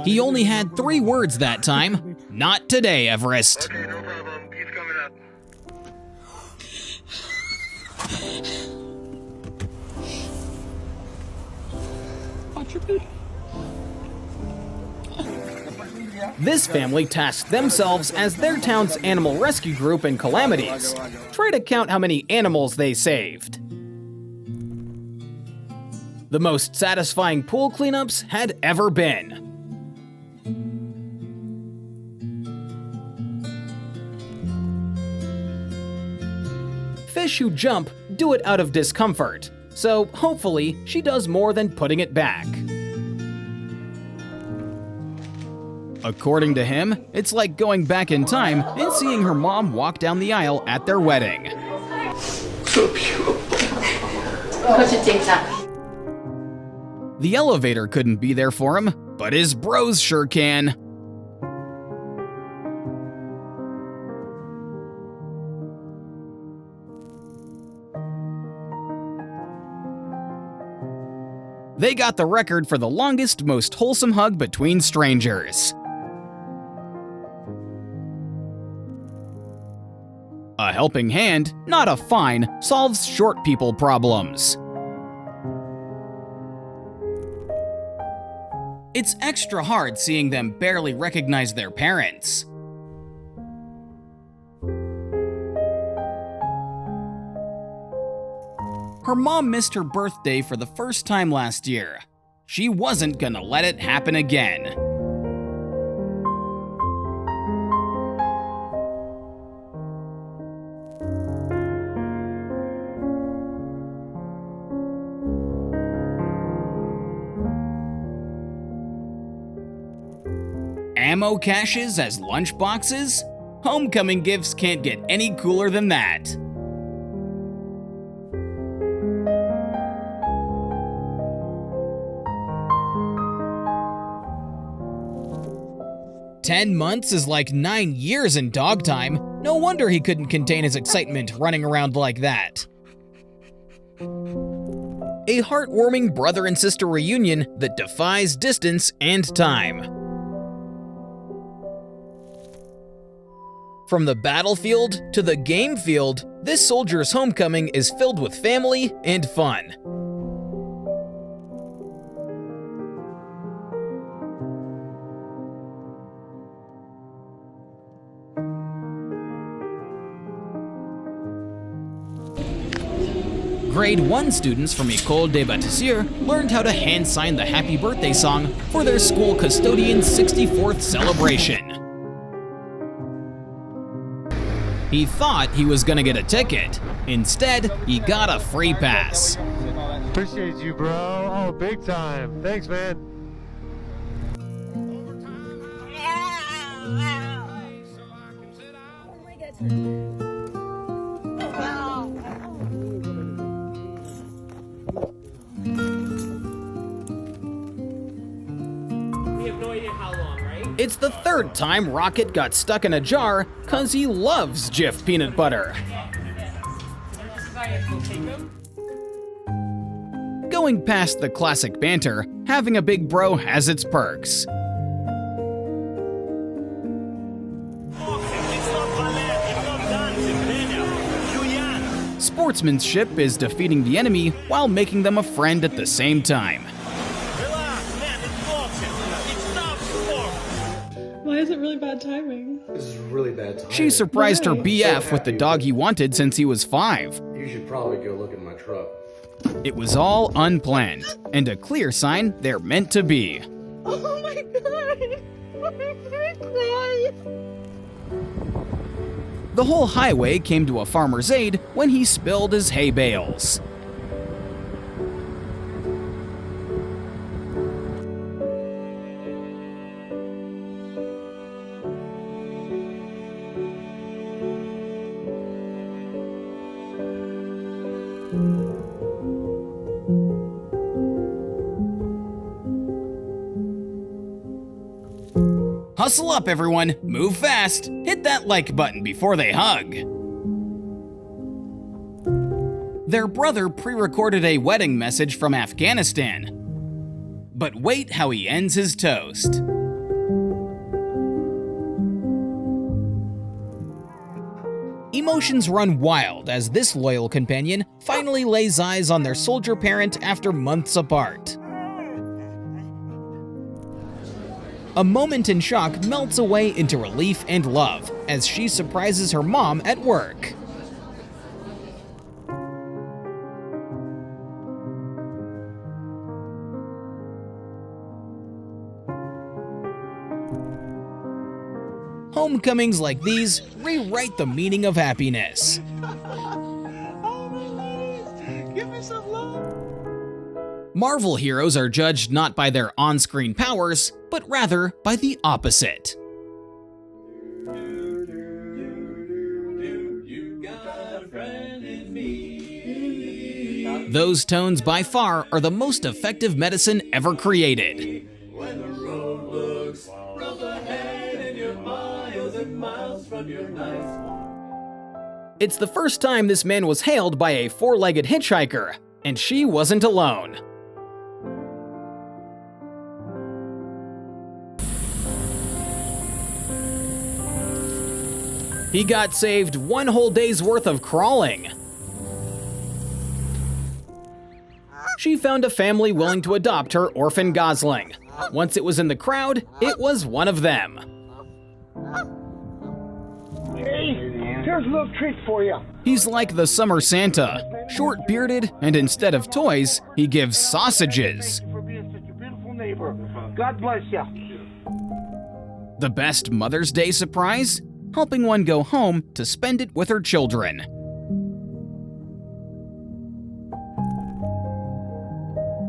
He only had 3 words that time. Not today, Everest. Okay, no problem. He's coming up. This family tasked themselves as their town's animal rescue group in calamities. Try to count how many animals they saved. The most satisfying pool cleanups had ever been. Fish who jump do it out of discomfort, so hopefully she does more than putting it back. According to him, it's like going back in time and seeing her mom walk down the aisle at their wedding. So beautiful. The elevator couldn't be there for him, but his bros sure can. They got the record for the longest, most wholesome hug between strangers. A helping hand, not a fine, solves short people problems. It's extra hard seeing them barely recognize their parents. Her mom missed her birthday for the first time last year. She wasn't gonna let it happen again. Ammo caches as lunchboxes? Homecoming gifts can't get any cooler than that. "10 months is like 9 years in dog time. No wonder he couldn't contain his excitement running around like that." A heartwarming brother and sister reunion that defies distance and time. From the battlefield to the game field, this soldier's homecoming is filled with family and fun. Grade 1 students from École des Bâtisseurs learned how to hand sign the happy birthday song for their school custodian's 64th celebration. He thought he was gonna get a ticket. Instead, he got a free pass. Appreciate you, bro. Oh, big time. Thanks, man. We have no idea how long, right? It's the third time Rocket got stuck in a jar cause he loves Jif peanut butter. Going past the classic banter, having a big bro has its perks. Sportsmanship is defeating the enemy while making them a friend at the same time. Why is it really bad timing? This is really bad timing. She surprised her BF with the dog he wanted since he was 5. You should probably go look at my truck. It was all unplanned, and a clear sign they're meant to be. Oh my god! I'm crying. The whole highway came to a farmer's aid when he spilled his hay bales. Hustle up, everyone. Move fast. Hit that like button before they hug. Their brother pre-recorded a wedding message from Afghanistan. But wait how he ends his toast. Emotions run wild as this loyal companion finally lays eyes on their soldier parent after months apart. A moment in shock melts away into relief and love as she surprises her mom at work. Homecomings like these rewrite the meaning of happiness. Give me some love. Marvel heroes are judged not by their on-screen powers, but rather by the opposite. Those tones by far are the most effective medicine ever created. When the road looks rough ahead and you're miles and miles from your knife. It's the first time this man was hailed by a four-legged hitchhiker, and she wasn't alone. He got saved one whole day's worth of crawling. She found a family willing to adopt her orphan gosling. Once it was in the crowd, it was one of them. Hey, here's a little treat for you. He's like the summer Santa, short-bearded, and instead of toys, he gives sausages. Thank you for being such a beautiful neighbor. God bless you. The best Mother's Day surprise? Helping one go home to spend it with her children.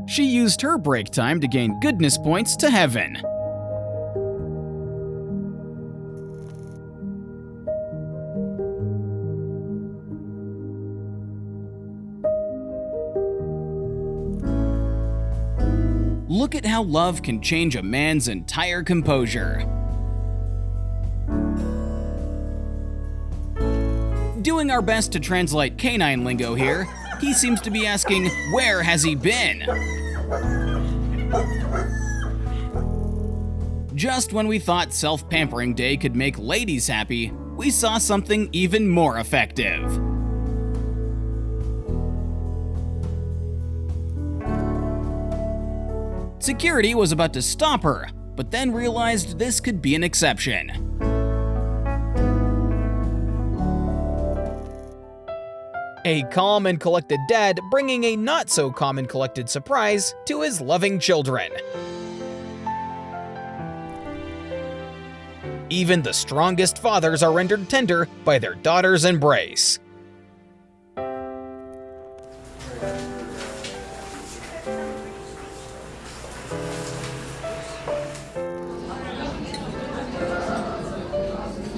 She used her break time to gain goodness points to heaven. Look at how love can change a man's entire composure. Doing our best to translate canine lingo here, he seems to be asking, where has he been? Just when we thought Self-Pampering Day could make ladies happy, we saw something even more effective. Security was about to stop her, but then realized this could be an exception. A calm and collected dad bringing a not-so-calm and collected surprise to his loving children. Even the strongest fathers are rendered tender by their daughter's embrace.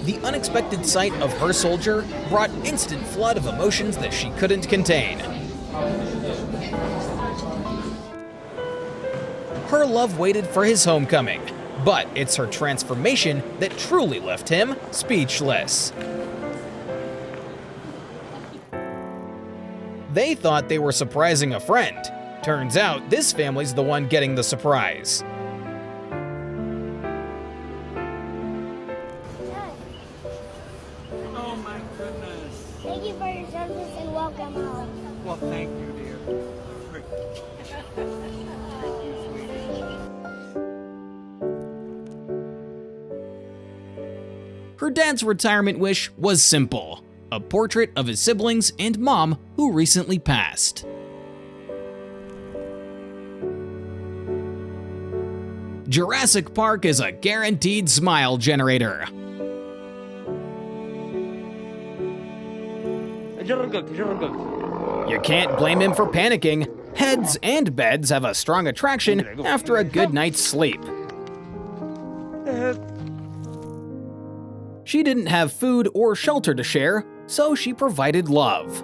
The unexpected sight of her soldier brought instant flood of emotions that she couldn't contain. Her love waited for his homecoming, but it's her transformation that truly left him speechless. They thought they were surprising a friend. Turns out this family's the one getting the surprise. Oh my goodness. Thank you for your service and welcome home. Well, thank you, dear. Her dad's retirement wish was simple: a portrait of his siblings and mom who recently passed. Jurassic Park is a guaranteed smile generator. You can't blame him for panicking. Heads and beds have a strong attraction after a good night's sleep. She didn't have food or shelter to share, so she provided love.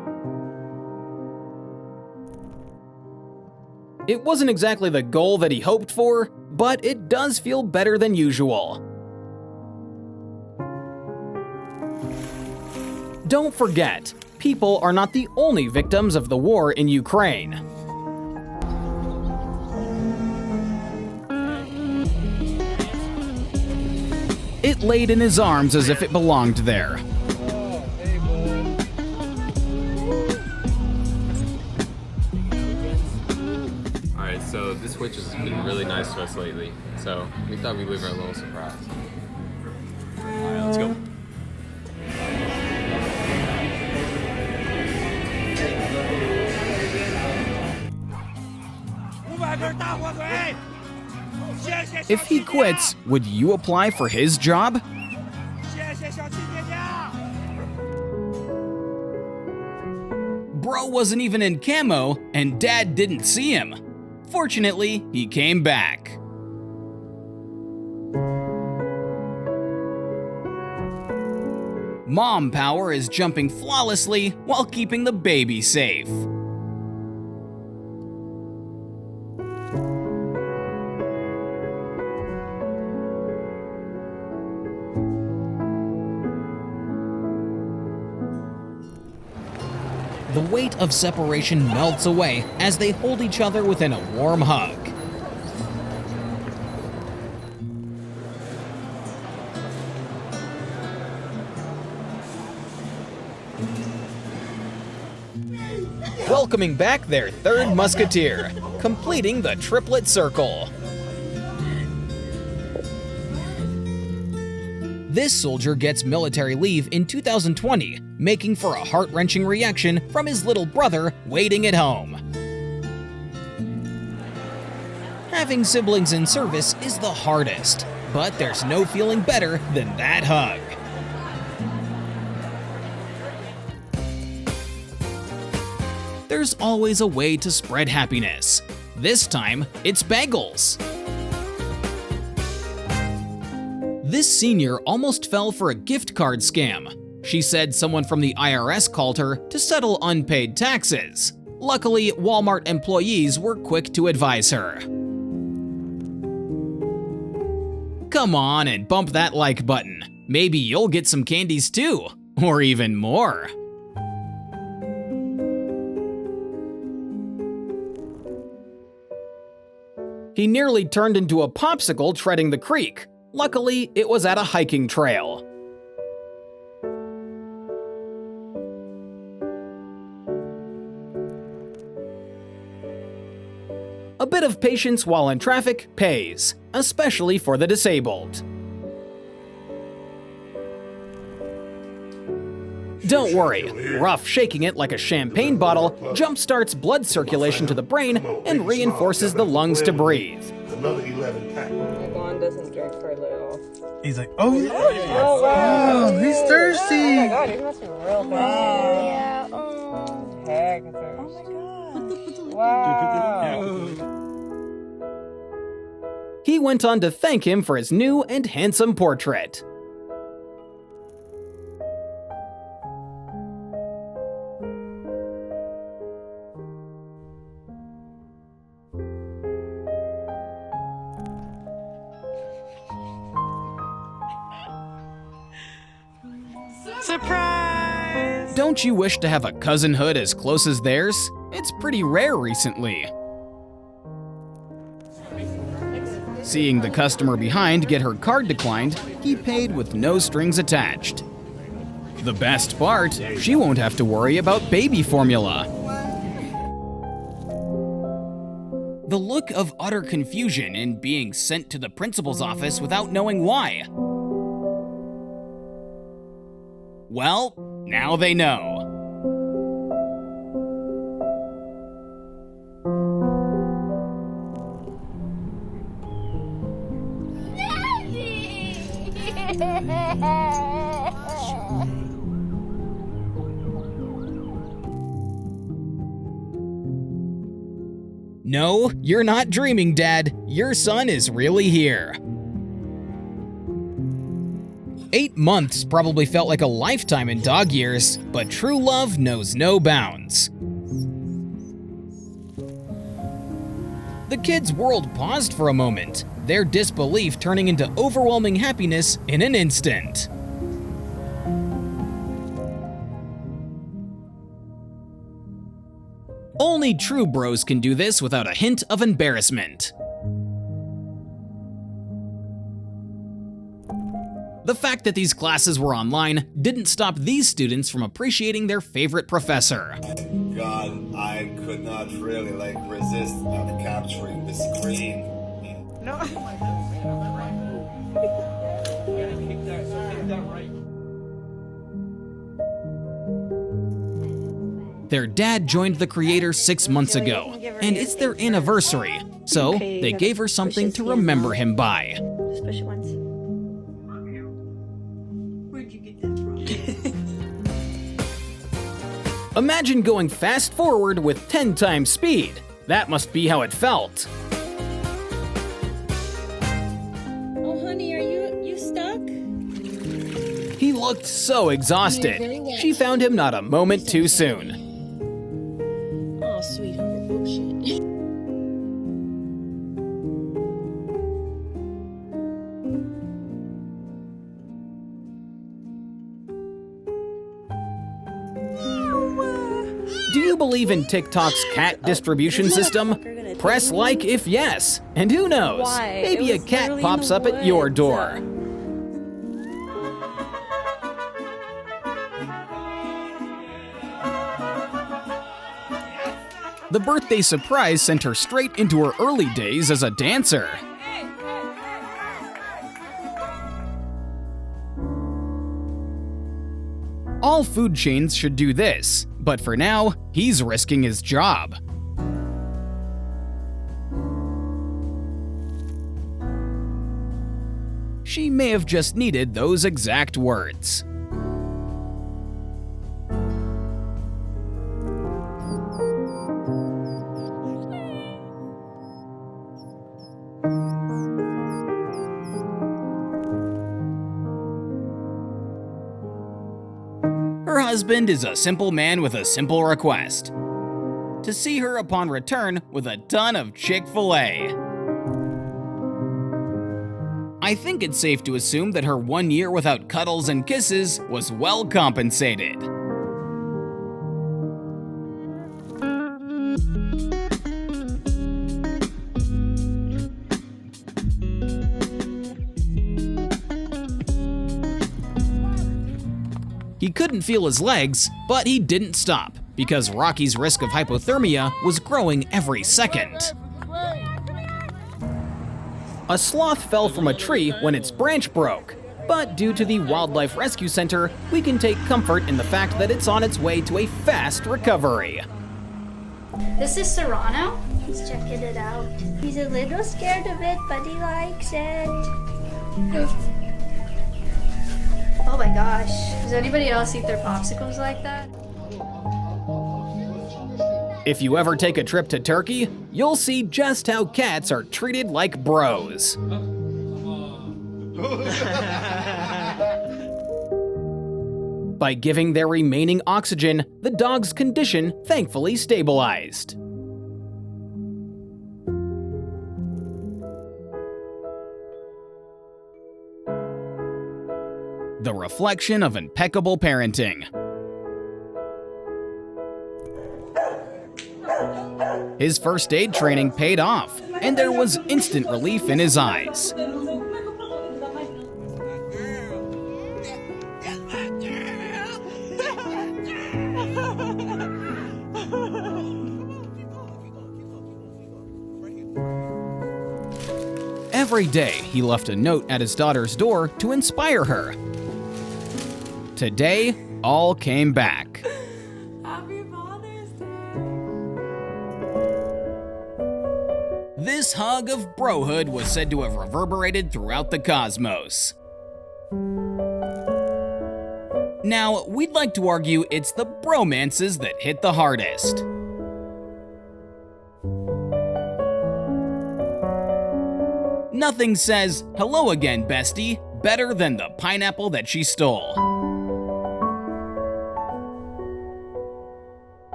It wasn't exactly the goal that he hoped for, but it does feel better than usual. Don't forget, people are not the only victims of the war in Ukraine. It laid in his arms as if it belonged there. Alright, so this witch has been really nice to us lately, so we thought we'd leave her a little surprise. Alright, let's go. If he quits, would you apply for his job? Bro wasn't even in camo, and Dad didn't see him. Fortunately, he came back. Mom power is jumping flawlessly while keeping the baby safe. The weight of separation melts away as they hold each other within a warm hug. Welcoming back their third musketeer, completing the triplet circle. This soldier gets military leave in 2020, making for a heart-wrenching reaction from his little brother waiting at home. Having siblings in service is the hardest, but there's no feeling better than that hug. There's always a way to spread happiness. This time, it's bagels. This senior almost fell for a gift card scam. She said someone from the IRS called her to settle unpaid taxes. Luckily, Walmart employees were quick to advise her. Come on and bump that like button. Maybe you'll get some candies too, or even more. He nearly turned into a popsicle treading the creek. Luckily, it was at a hiking trail. A bit of patience while in traffic pays, especially for the disabled. Don't worry, rough shaking it like a champagne bottle jumpstarts blood circulation to the brain and reinforces the lungs to breathe. Another 11 pack. Vaughn doesn't drink for little. He's like, oh, yeah. Oh, wow. Oh, he's thirsty. Oh my god, he must be real thirsty. Yeah. Heck, thirsty. Wow. He went on to thank him for his new and handsome portrait. Don't you wish to have a cousinhood as close as theirs? It's pretty rare recently. Seeing the customer behind get her card declined, he paid with no strings attached. The best part, she won't have to worry about baby formula. The look of utter confusion in being sent to the principal's office without knowing why. Well, now they know. No, you're not dreaming, Dad. Your son is really here. 8 months probably felt like a lifetime in dog years, but true love knows no bounds. The kids' world paused for a moment, their disbelief turning into overwhelming happiness in an instant. Only true bros can do this without a hint of embarrassment. The fact that these classes were online didn't stop these students from appreciating their favorite professor. God, I could not really resist of capturing the screen. No. Their dad joined the creator 6 months ago, and it's their anniversary, so they gave her something to remember him by. Just push it once. Where'd you get that from? Imagine going fast forward with 10 times speed. That must be how it felt. Oh, honey, are you stuck? He looked so exhausted. She found him not a moment too soon. Oh, sweetheart, bullshit. Do you believe in TikTok's cat distribution system? Press like if yes. And who knows, Why? maybe a cat pops up at your door. The birthday surprise sent her straight into her early days as a dancer. All food chains should do this, but for now, he's risking his job. She may have just needed those exact words. Her husband is a simple man with a simple request: to see her upon return with a ton of Chick-fil-A. I think it's safe to assume that her 1 year without cuddles and kisses was well compensated. He couldn't feel his legs, but he didn't stop, because Rocky's risk of hypothermia was growing every second. A sloth fell from a tree when its branch broke, but due to the Wildlife Rescue Center, we can take comfort in the fact that it's on its way to a fast recovery. This is Serrano. He's checking it out. He's a little scared of it, but he likes it. Oh my gosh. Does anybody else eat their popsicles like that? If you ever take a trip to Turkey, you'll see just how cats are treated like bros. By giving their remaining oxygen, the dog's condition thankfully stabilized. The reflection of impeccable parenting. His first aid training paid off, and there was instant relief in his eyes. Every day, he left a note at his daughter's door to inspire her. Today, all came back. Happy Father's Day. This hug of brohood was said to have reverberated throughout the cosmos. Now, we'd like to argue it's the bromances that hit the hardest. Nothing says, "Hello again, bestie," better than the pineapple that she stole.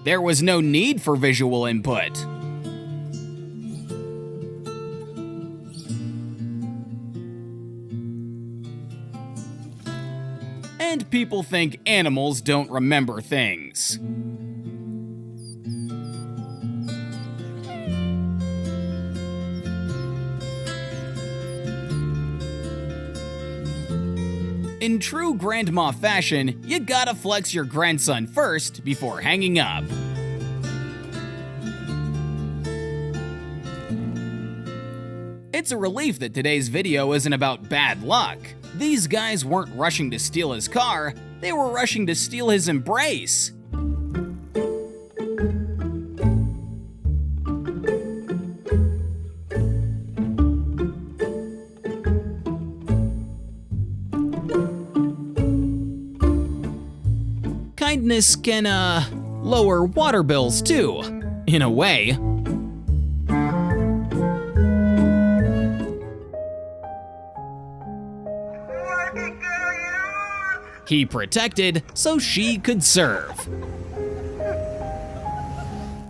There was no need for visual input. And people think animals don't remember things. In true grandma fashion, you gotta flex your grandson first before hanging up. It's a relief that today's video isn't about bad luck. These guys weren't rushing to steal his car, they were rushing to steal his embrace. Kindness can, lower water bills too, in a way. He protected so she could serve.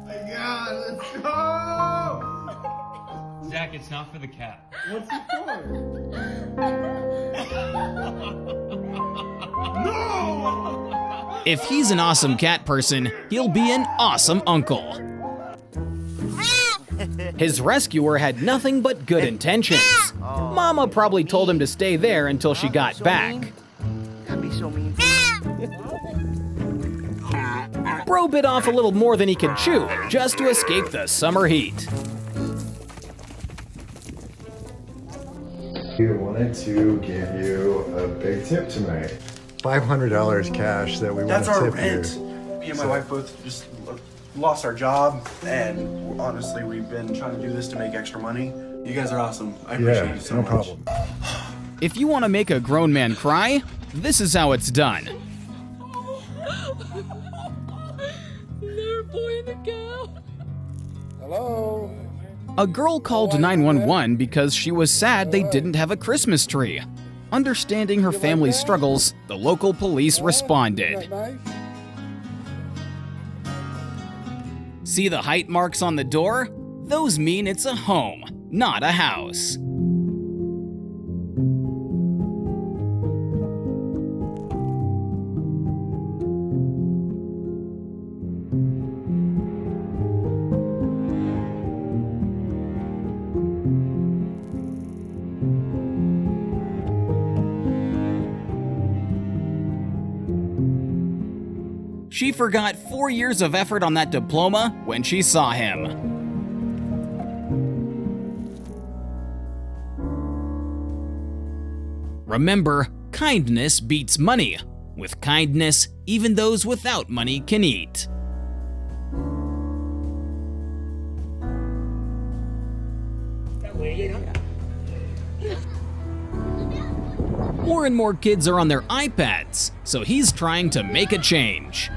Let's go! Zach, it's not for the cat. What's it for? No! If he's an awesome cat person, he'll be an awesome uncle. His rescuer had nothing but good intentions. Mama probably told him to stay there until she got back. Bro bit off a little more than he could chew, just to escape the summer heat. We wanted to give you a big tip tonight. $500 cash that we want That's to our tip rent. you. Me and my wife both just lost our job, and honestly, we've been trying to do this to make extra money. You guys are awesome. I appreciate you so no much. problem. If you want to make a grown man cry, this is how it's done. Their boy and the girl. Hello? A girl called 911 because she was sad they didn't have a Christmas tree. Understanding her family's struggles, the local police responded. See the height marks on the door? Those mean it's a home, not a house. She forgot 4 years of effort on that diploma when she saw him. Remember, kindness beats money. With kindness, even those without money can eat. More and more kids are on their iPads, so he's trying to make a change.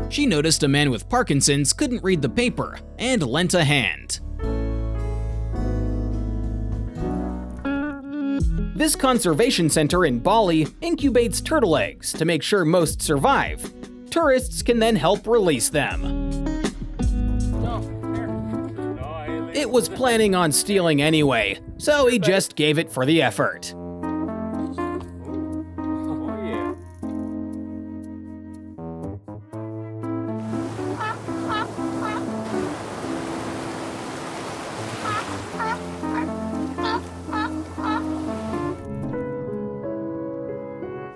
She noticed a man with Parkinson's couldn't read the paper and lent a hand. This conservation center in Bali incubates turtle eggs to make sure most survive. Tourists can then help release them. It was planning on stealing anyway, so he just gave it for the effort.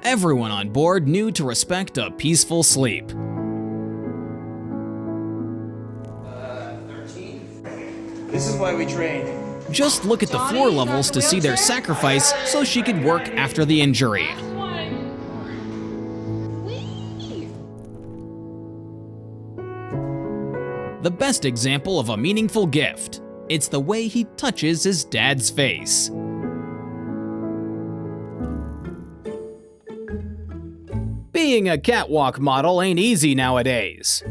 Everyone on board knew to respect a peaceful sleep. This is why we train. Just look at the floor levels to see their sacrifice so she could work after the injury. The best example of a meaningful gift. It's the way he touches his dad's face. Being a catwalk model ain't easy nowadays.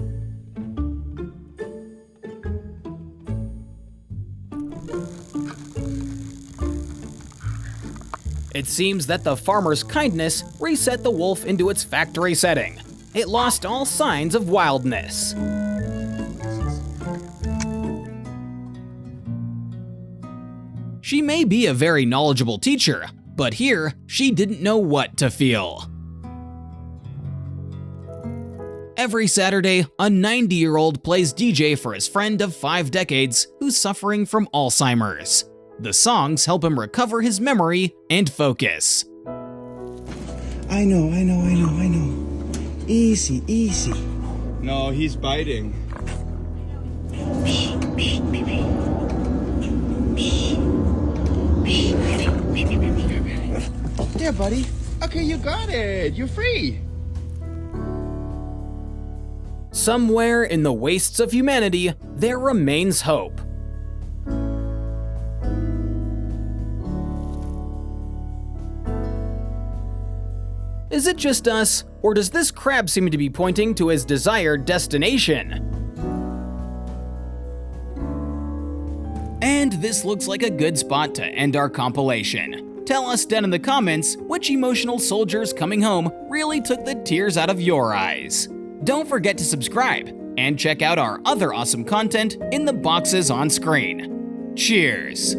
It seems that the farmer's kindness reset the wolf into its factory setting. It lost all signs of wildness. She may be a very knowledgeable teacher, but here she didn't know what to feel. Every Saturday, a 90-year-old plays DJ for his friend of 5 decades who's suffering from Alzheimer's. The songs help him recover his memory and focus. I know. Easy. No, he's biting. There, buddy. Okay, you got it. You're free. Somewhere in the wastes of humanity, there remains hope. Is it just us, or does this crab seem to be pointing to his desired destination? And this looks like a good spot to end our compilation. Tell us down in the comments which emotional soldiers coming home really took the tears out of your eyes. Don't forget to subscribe, and check out our other awesome content in the boxes on screen. Cheers!